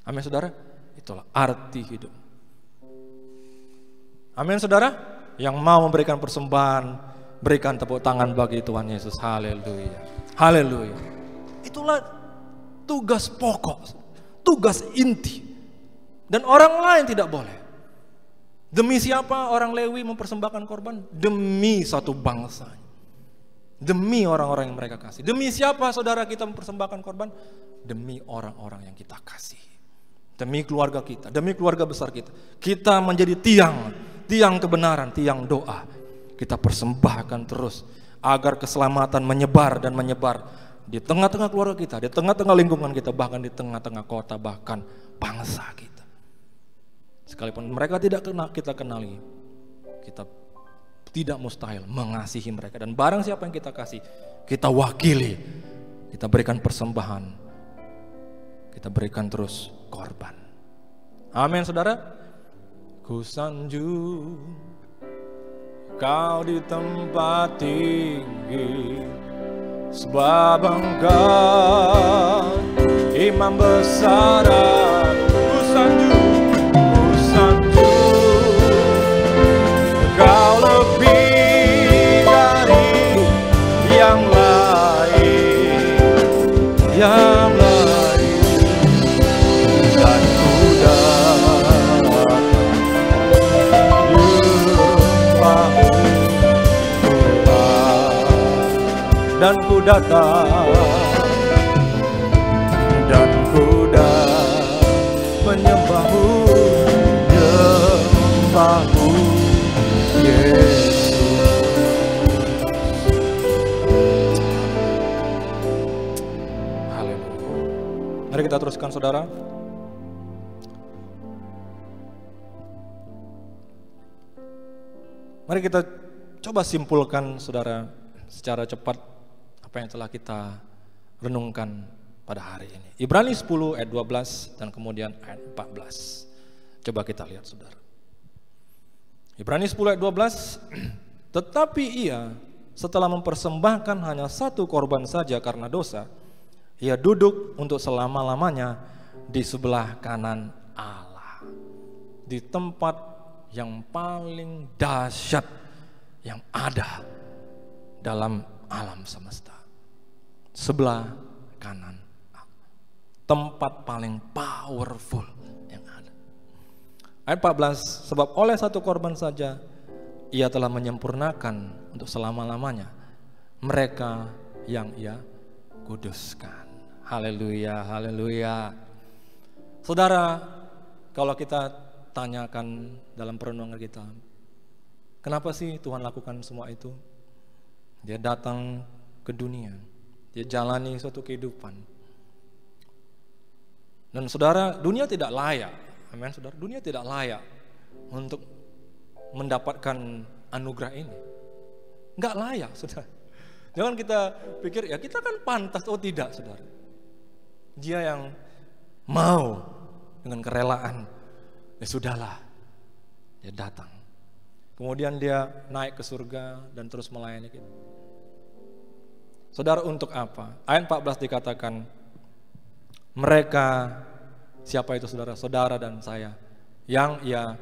Amin saudara? Itulah arti hidup. Amin saudara? Yang mau memberikan persembahan, berikan tepuk tangan bagi Tuhan Yesus. Haleluya. Haleluya. Itulah tugas pokok, tugas inti. Dan orang lain tidak boleh. Demi siapa orang Lewi mempersembahkan korban? Demi satu bangsa. Demi orang-orang yang mereka kasih. Demi siapa saudara kita mempersembahkan korban? Demi orang-orang yang kita kasih. Demi keluarga kita, demi keluarga besar kita. Kita menjadi tiang kebenaran, tiang doa. Kita persembahkan terus agar keselamatan menyebar dan menyebar di tengah-tengah keluarga kita, di tengah-tengah lingkungan kita, bahkan di tengah-tengah kota, bahkan bangsa kita. Sekalipun mereka tidak kita kenali, kita tidak mustahil mengasihi mereka. Dan barang siapa yang kita kasih, kita wakili, kita berikan persembahan, kita berikan terus korban. Amin saudara. Ku sanjung kau di tempat tinggi, sebab engkau imam besar. Ku sanjung kau lebih dari yang lain, yang lain. Dan ku datang jumpamu Tuhan, dan ku datang menyembahmu, nyembahmu Yesus. Haleluya. Mari kita teruskan saudara. Mari kita coba simpulkan saudara secara cepat apa yang telah kita renungkan pada hari ini. Ibrani 10 ayat 12 dan kemudian ayat 14. Coba kita lihat saudara. Ibrani 10 ayat 12, tetapi ia setelah mempersembahkan hanya satu korban saja karena dosa, ia duduk untuk selama-lamanya di sebelah kanan Allah, di tempat yang paling dahsyat yang ada dalam alam semesta. Sebelah kanan Allah, tempat paling powerful yang ada. Ayat 14, sebab oleh satu korban saja ia telah menyempurnakan untuk selama-lamanya mereka yang ia kuduskan. Haleluya, haleluya. Saudara, kalau kita tanyakan dalam perenungan kita, Kenapa sih Tuhan lakukan semua itu? Dia datang ke dunia, dia jalani suatu kehidupan. Dan saudara, dunia tidak layak, amin saudara, dunia tidak layak untuk mendapatkan anugerah ini. Enggak layak, saudara. Jangan kita pikir, ya kita kan pantas, oh tidak saudara. Dia yang mau dengan kerelaan, ya sudahlah, dia datang. Kemudian dia naik ke surga dan terus melayani kita. Saudara, untuk apa? Ayat 14 dikatakan, mereka, siapa itu saudara? Saudara dan saya, yang ia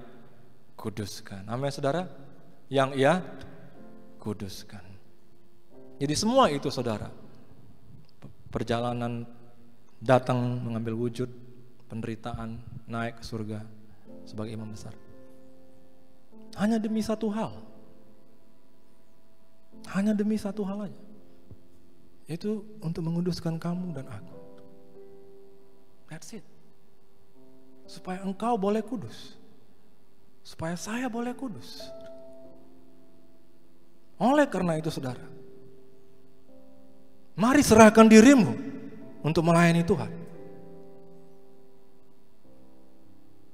kuduskan. Amin saudara? Yang ia kuduskan. Jadi semua itu saudara, perjalanan datang mengambil wujud, penderitaan, naik ke surga sebagai imam besar. Hanya demi satu hal. Hanya demi satu hal aja. Itu untuk menguduskan kamu dan aku. That's it. Supaya engkau boleh kudus. Supaya saya boleh kudus. Oleh karena itu saudara, mari serahkan dirimu untuk melayani Tuhan.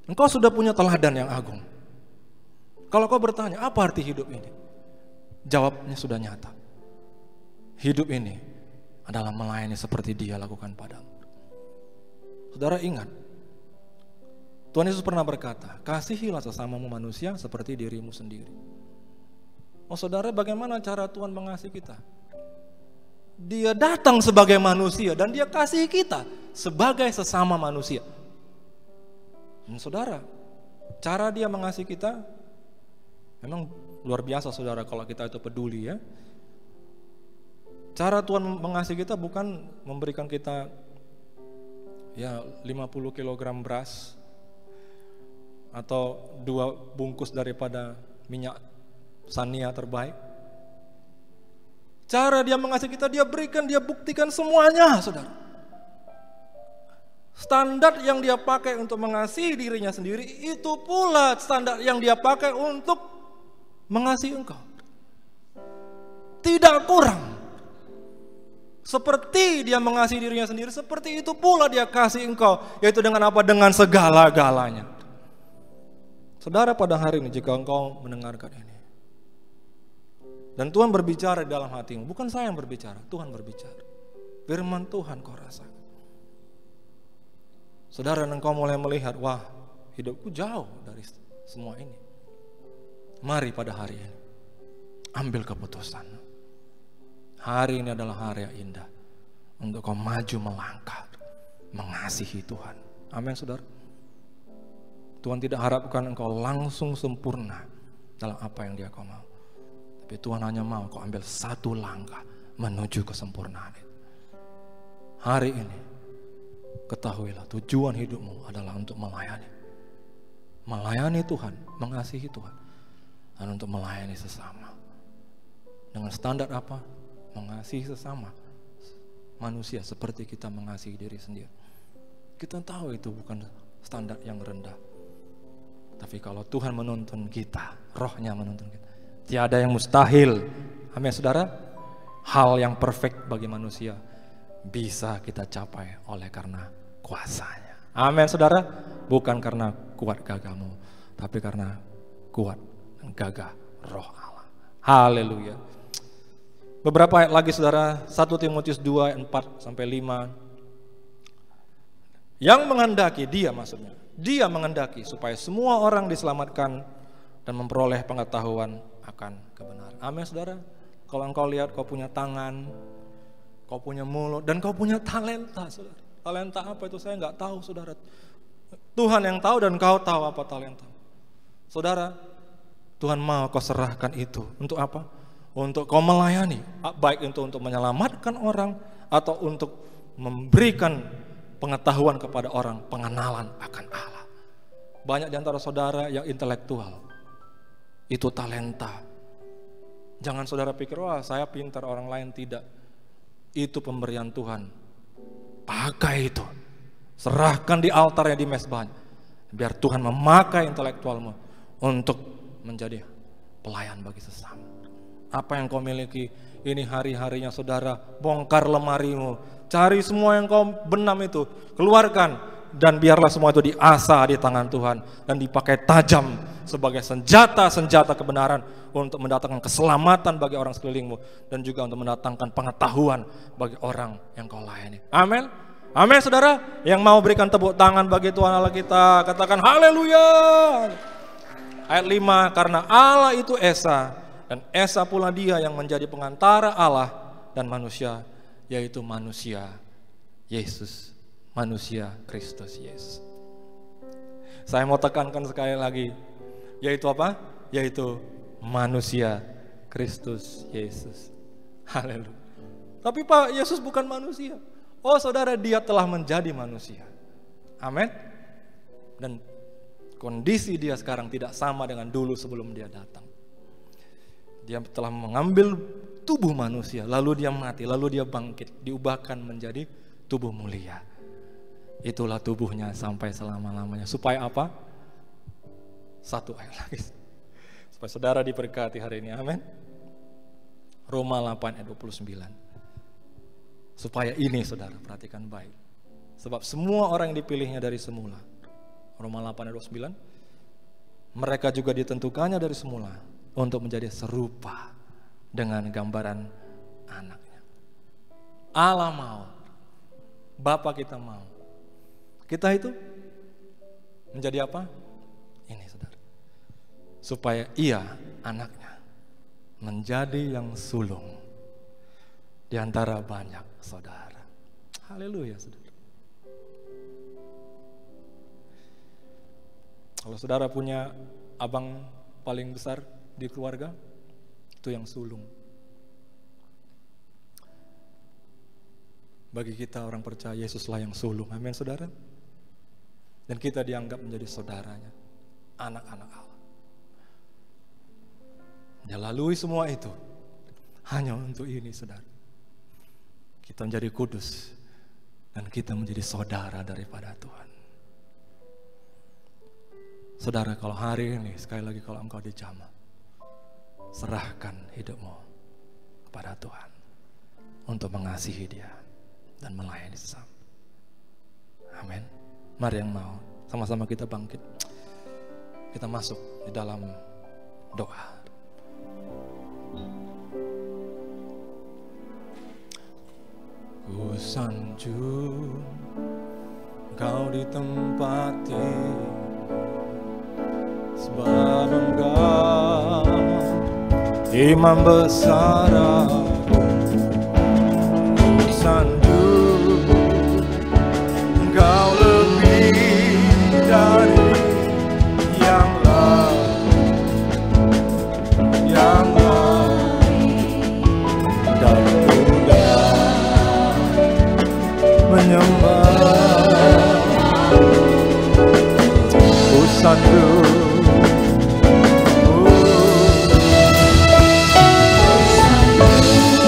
Engkau sudah punya teladan yang agung. Kalau kau bertanya, apa arti hidup ini? Jawabnya sudah nyata. Hidup ini adalah melayani seperti Dia lakukan padamu. Saudara ingat, Tuhan Yesus pernah berkata, kasihilah sesamamu manusia seperti dirimu sendiri. Oh saudara, bagaimana cara Tuhan mengasihi kita? Dia datang sebagai manusia dan Dia kasih kita sebagai sesama manusia. Dan saudara, cara Dia mengasihi kita memang luar biasa saudara, kalau kita itu peduli ya. Cara Tuhan mengasihi kita bukan memberikan kita ya 50 kg beras atau 2 bungkus daripada minyak Sania terbaik. Cara Dia mengasihi kita, Dia berikan, Dia buktikan semuanya saudara. Standar yang Dia pakai untuk mengasihi dirinya sendiri, itu pula standar yang Dia pakai untuk mengasihi engkau. Tidak kurang. Seperti Dia mengasihi dirinya sendiri, seperti itu pula Dia kasih engkau. Yaitu dengan apa? Dengan segala-galanya. Saudara, pada hari ini jika engkau mendengarkan ini, dan Tuhan berbicara di dalam hatimu, bukan saya yang berbicara, Tuhan berbicara. Firman Tuhan kau rasakan. Saudara, dan engkau mulai melihat, wah hidupku jauh dari semua ini. Mari pada hari ini, ambil keputusan. Hari ini adalah hari yang indah untuk kau maju melangkah, mengasihi Tuhan. Amin saudara. Tuhan tidak harapkan engkau langsung sempurna dalam apa yang Dia kau mau. Tapi Tuhan hanya mau kau ambil satu langkah menuju kesempurnaan itu. Hari ini, ketahuilah tujuan hidupmu adalah untuk melayani. Melayani Tuhan, mengasihi Tuhan. Dan untuk melayani sesama. Dengan standar apa? Mengasihi sesama manusia seperti kita mengasihi diri sendiri. Kita tahu itu bukan standar yang rendah. Tapi kalau Tuhan menuntun kita, Roh-Nya menuntun kita, tiada yang mustahil. Amin saudara. Hal yang perfect bagi manusia bisa kita capai oleh karena kuasanya. Amin saudara. Bukan karena kuat gagahmu, tapi karena kuat dan gagah Roh Allah. Haleluya. Beberapa ayat lagi saudara, 1 Timotius 2 ayat 4 sampai 5. Yang menghendaki, Dia maksudnya, Dia menghendaki supaya semua orang diselamatkan dan memperoleh pengetahuan akan kebenaran. Amin saudara. Kalau engkau lihat kau punya tangan, kau punya mulut, dan kau punya talenta saudara. Talenta apa itu saya nggak tahu saudara. Tuhan yang tahu dan kau tahu apa talenta. Saudara, Tuhan mau kau serahkan itu. Untuk apa? Untuk kau melayani, baik itu untuk menyelamatkan orang atau untuk memberikan pengetahuan kepada orang, pengenalan akan Allah. Banyak di antara saudara yang intelektual, itu talenta. Jangan saudara pikir, wah saya pintar, orang lain tidak. Itu pemberian Tuhan. Pakai itu, serahkan di altarnya di mezbahnya, biar Tuhan memakai intelektualmu untuk menjadi pelayan bagi sesama. Apa yang kau miliki, ini hari-harinya saudara, bongkar lemarimu, cari semua yang kau benam itu, keluarkan, dan biarlah semua itu diasah di tangan Tuhan dan dipakai tajam sebagai senjata-senjata kebenaran untuk mendatangkan keselamatan bagi orang sekelilingmu dan juga untuk mendatangkan pengetahuan bagi orang yang kau layani. Amin. Amin saudara. Yang mau berikan tepuk tangan bagi Tuhan Allah kita, katakan haleluya. Ayat 5, karena Allah itu Esa, dan Esa pula Dia yang menjadi pengantara Allah dan manusia, yaitu manusia Yesus, manusia Kristus Yesus. Saya mau tekankan sekali lagi, yaitu apa? Yaitu manusia Kristus Yesus. Haleluya. Tapi Pak, Yesus bukan manusia. Oh saudara, Dia telah menjadi manusia. Amin. Dan kondisi Dia sekarang tidak sama dengan dulu sebelum Dia datang. Dia telah mengambil tubuh manusia, lalu Dia mati, lalu Dia bangkit, diubahkan menjadi tubuh mulia. Itulah tubuhnya sampai selama-lamanya. Supaya apa? Satu ayat lagi. Supaya saudara diberkati hari ini, amin. Roma 8 ayat 29. Supaya ini saudara, perhatikan baik. Sebab semua orang yang dipilihnya dari semula, Roma 8 ayat 29, mereka juga ditentukannya dari semula untuk menjadi serupa dengan gambaran anaknya. Allah mau, Bapa kita mau, kita itu menjadi apa? Ini saudara, supaya Ia anaknya menjadi yang sulung di antara banyak saudara. Haleluya saudara. Kalau saudara punya abang paling besar di keluarga, itu yang sulung. Bagi kita orang percaya, Yesuslah yang sulung. Amin saudara. Dan kita dianggap menjadi saudaranya, anak-anak Allah. Dia lalui semua itu hanya untuk ini saudara. Kita menjadi kudus dan kita menjadi saudara daripada Tuhan. Saudara, kalau hari ini sekali lagi kalau engkau dijamah, serahkan hidupmu kepada Tuhan untuk mengasihi Dia dan melayani sesama. Amin. Mari yang mau sama-sama kita bangkit. Kita masuk di dalam doa. Ku sanjung Kau di tempat ini, sebab Engkau Imam besar aku. Ku sanjung Engkau lebih dari yang lain, dan mudah menyembah. Ku sanjung Ku sanjung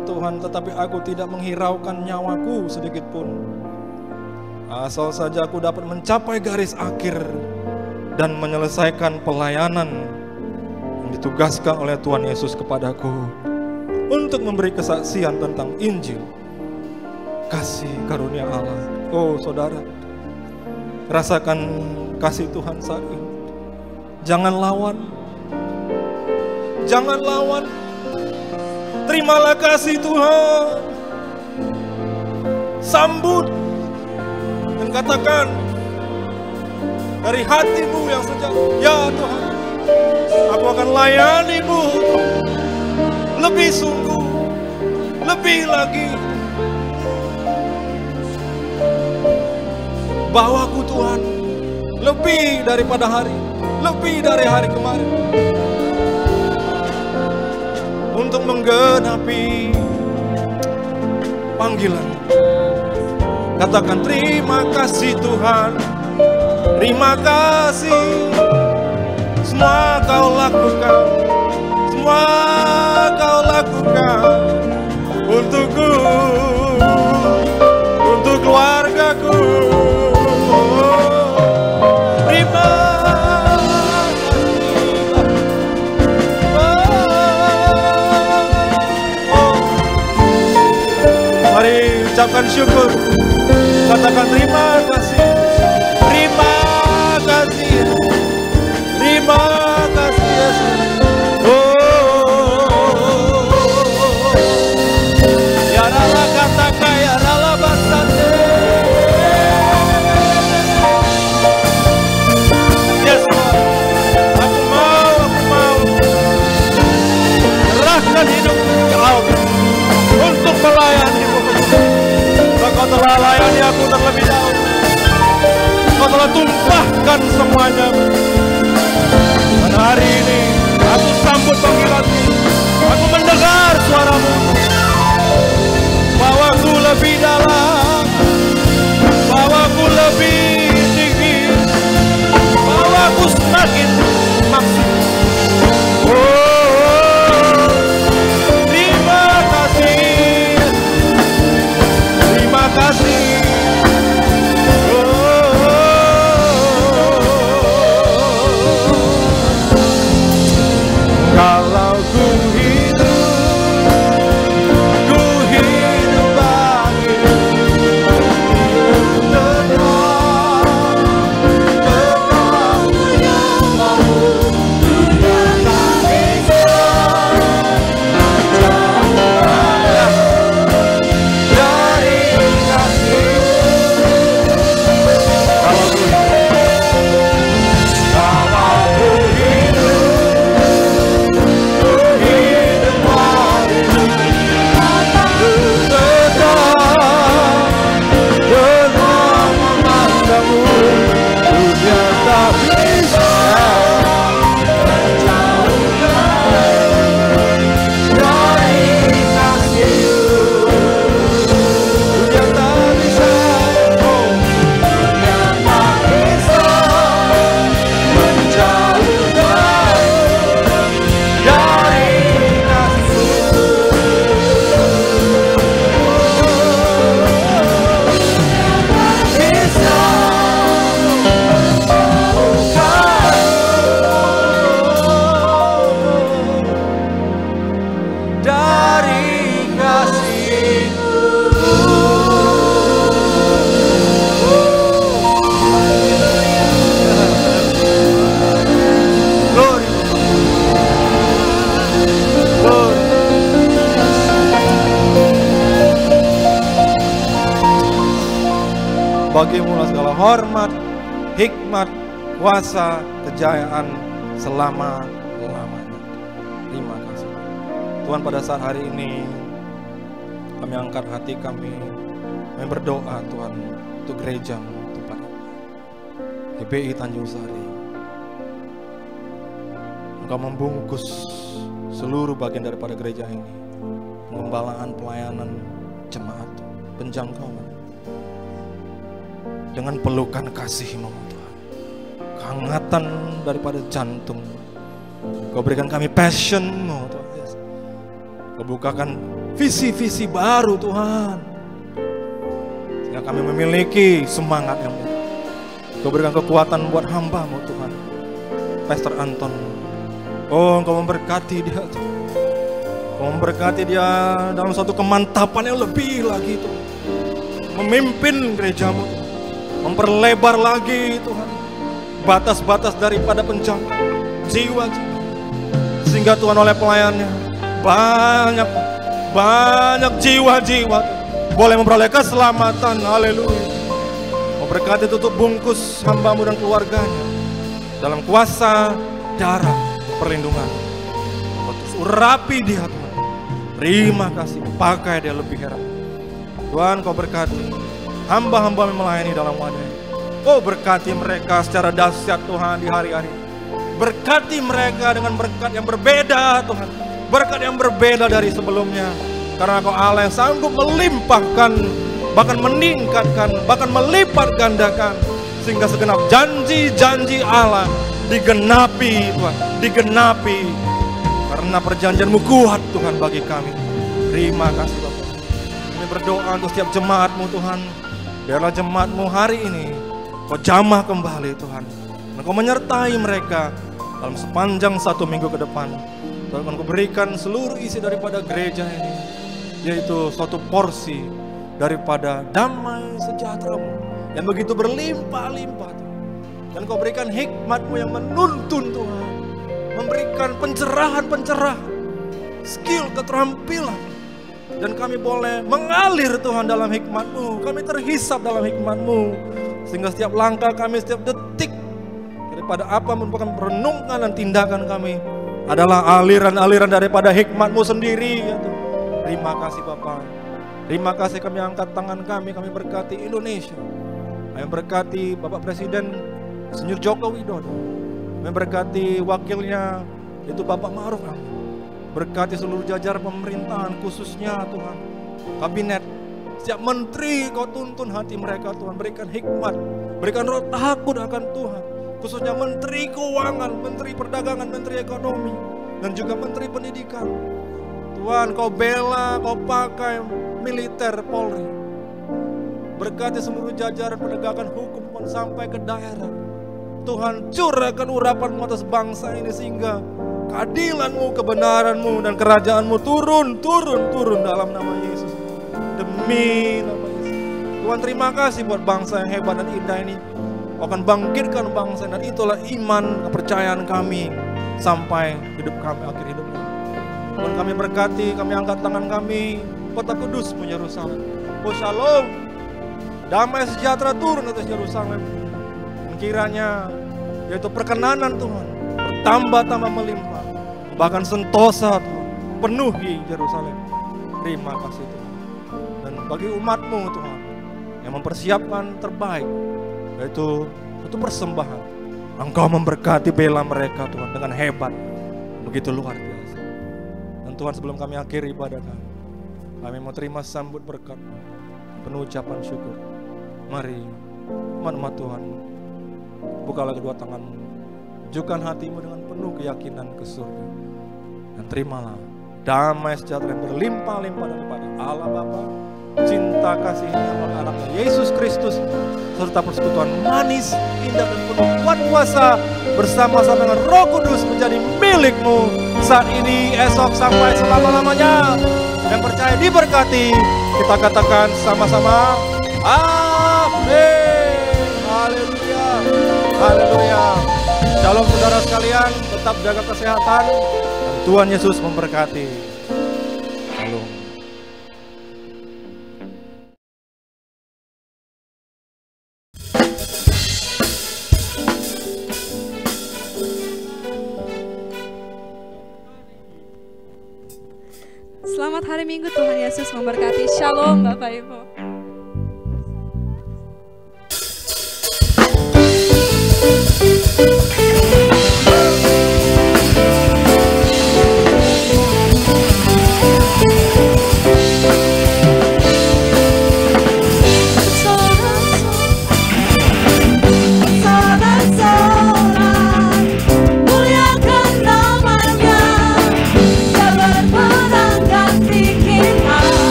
firman Tuhan, tetapi aku tidak menghiraukan nyawaku sedikit pun. Asal saja aku dapat mencapai garis akhir dan menyelesaikan pelayanan yang ditugaskan oleh Tuhan Yesus kepadaku untuk memberi kesaksian tentang Injil kasih karunia Allah. Oh saudara, rasakan kasih Tuhan saat ini. Jangan lawan. Jangan lawan. Terimalah kasih Tuhan. Sambut dan katakan dari hatimu yang sejati, ya Tuhan, aku akan layani-Mu lebih sungguh, lebih lagi. Bawaku Tuhan lebih daripada lebih dari hari kemarin, untuk menggenapi panggilan. Katakan terima kasih Tuhan, terima kasih. Semua Kau lakukan, semua Kau lakukan untukku, untuk keluargaku. Terima mari ucapkan syukur, katakan terima kasih, terima kasih, terima kasih Yesus. Ya rala katakan, ya rala basate. Yes Lord, aku mau serahkan hidupku Kau untuk melayani-Mu. Kau telah layani aku terlebih dahulu. Kau telah tumpahkan semuanya. Dan hari ini aku sambut panggilan-Mu. Aku mendengar suara-Mu. Bawaku lebih dalam, bawaku lebih tinggi, bawaku semakin maksud. Terima kasih, terima kasih. Kalau ku hidup bagi-Mu, tetap menyembah-Mu. Dunia tak bisa menjauhkan dari kasih-Mu. Kalau ku hidup bagi-Mu, tetap memandang-Mu. Dunia tak bisa menjauhkan dari kasih-Mu. Dunia tak bisa, dunia tak bisa menjauhkan dari kasih-Mu. Bisa dari kasih-Mu. Glory, glory. Bagi-Mu lah segala hormat, hikmat, kuasa, kejayaan selama-lamanya. Terima kasih Tuhan. Pada saat hari ini kami angkat hati kami berdoa Tuhan untuk gereja-Mu, tempat GBI Tanjung Sari. Engkau membungkus seluruh bagian daripada gereja ini, pengembalaan, pelayanan, jemaat, penjangkauan, dengan pelukan kasih-Mu Tuhan, kehangatan daripada jantung. Kau berikan kami passion-Mu Tuhan Yesus. Kau bukakan visi-visi baru Tuhan. Sehingga kami memiliki semangat yang baru. Kau berikan kekuatan buat hamba-Mu Tuhan, Pastor Anton. Oh, Engkau memberkati dia Tuhan. Engkau memberkati dia dalam suatu kemantapan yang lebih lagi Tuhan. Memimpin gereja-Mu Tuhan. Memperlebar lagi Tuhan batas-batas daripada penjangkauan jiwa-jiwa. Sehingga Tuhan oleh pelayannya banyak jiwa-jiwa boleh memperoleh keselamatan. Haleluya. Memberkati tutup bungkus hamba-Mu dan keluarganya dalam kuasa darah perlindungan. Terus urapi dia Tuhan. Terima kasih, pakai dia lebih heran. Tuhan, Kau berkati hamba-hamba yang melayani dalam wadah. Kau berkati mereka secara dahsyat Tuhan di hari-hari. Berkati mereka dengan berkat yang berbeda Tuhan. Berkat yang berbeda dari sebelumnya. Karena Kau Allah yang sanggup melimpahkan, bahkan meningkatkan, bahkan melipat gandakan. Sehingga segenap janji-janji Allah digenapi Tuhan. Digenapi. Karena perjanjian-Mu kuat Tuhan bagi kami. Terima kasih Bapak. Kami berdoa untuk setiap jemaat-Mu Tuhan. Biarlah jemaat-Mu hari ini Kau jamah kembali Tuhan. Dan Kau menyertai mereka dalam sepanjang 1 minggu ke depan. Tuhan, Kau berikan seluruh isi daripada gereja ini, yaitu suatu porsi daripada damai sejahtera-Mu yang begitu berlimpah-limpah Tuhan. Dan Kau berikan hikmat-Mu yang menuntun Tuhan. Memberikan pencerahan-pencerahan, skill, keterampilan. Dan kami boleh mengalir Tuhan dalam hikmat-Mu. Kami terhisap dalam hikmat-Mu. Sehingga setiap langkah kami, setiap detik daripada apa merupakan perenungan dan tindakan kami adalah aliran-aliran daripada hikmat-Mu sendiri ya Tuhan. Terima kasih Bapak. Terima kasih, kami angkat tangan kami berkati Indonesia. Kami berkati Bapak Presiden Insinyur Joko Widodo. Kami berkati wakilnya itu Bapak Ma'ruf Amin. Berkati seluruh jajar pemerintahan khususnya Tuhan, kabinet, setiap menteri Kau tuntun hati mereka Tuhan. Berikan hikmat, berikan roh takut akan Tuhan. Khususnya Menteri Keuangan, Menteri Perdagangan, Menteri Ekonomi, dan juga Menteri Pendidikan. Tuhan, Kau bela, Kau pakai militer, Polri. Berkati seluruh jajaran penegakan hukum Tuhan sampai ke daerah. Tuhan, curahkan urapan-Mu atas bangsa ini sehingga keadilan-Mu, kebenaran-Mu, dan kerajaan-Mu turun dalam nama Yesus. Demi nama Yesus. Tuhan, terima kasih buat bangsa yang hebat dan indah ini. Kau akan bangkitkan bangsa, dan itulah iman, kepercayaan kami sampai hidup kami, akhir hidup kami. Tuhan, kami berkati, kami angkat tangan kami, kota kudus-Mu Yerusalem. Oh shalom, damai sejahtera turun atas Yerusalem. Dan kiranya yaitu perkenanan Tuhan bertambah-tambah melimpah, bahkan sentosa Tuhan penuhi Yerusalem. Terima kasih Tuhan. Dan bagi umat-Mu Tuhan yang mempersiapkan terbaik, yaitu itu persembahan, Engkau memberkati bela mereka Tuhan dengan hebat, begitu luar biasa. Dan Tuhan, sebelum kami akhiri ibadah kami mau terima sambut berkat penuh ucapan syukur. Mari umat-umat Tuhan, bukalah kedua tanganmu, tujukan hatimu dengan penuh keyakinan ke surga, dan terimalah damai sejahtera yang berlimpah-limpah daripada Allah Bapa, cinta kasihnya oleh anaknya Yesus Kristus, serta persekutuan manis, indah dan penuh kuasa bersama-sama dengan Roh Kudus menjadi milikmu saat ini, esok, sampai selama-lamanya. Yang percaya diberkati, kita katakan sama-sama amin. Haleluya, haleluya. Shalom saudara sekalian, tetap jaga kesehatan dan Tuhan Yesus memberkati. Shalom. Selamat hari Minggu, Tuhan Yesus memberkati. Shalom Bapak Ibu.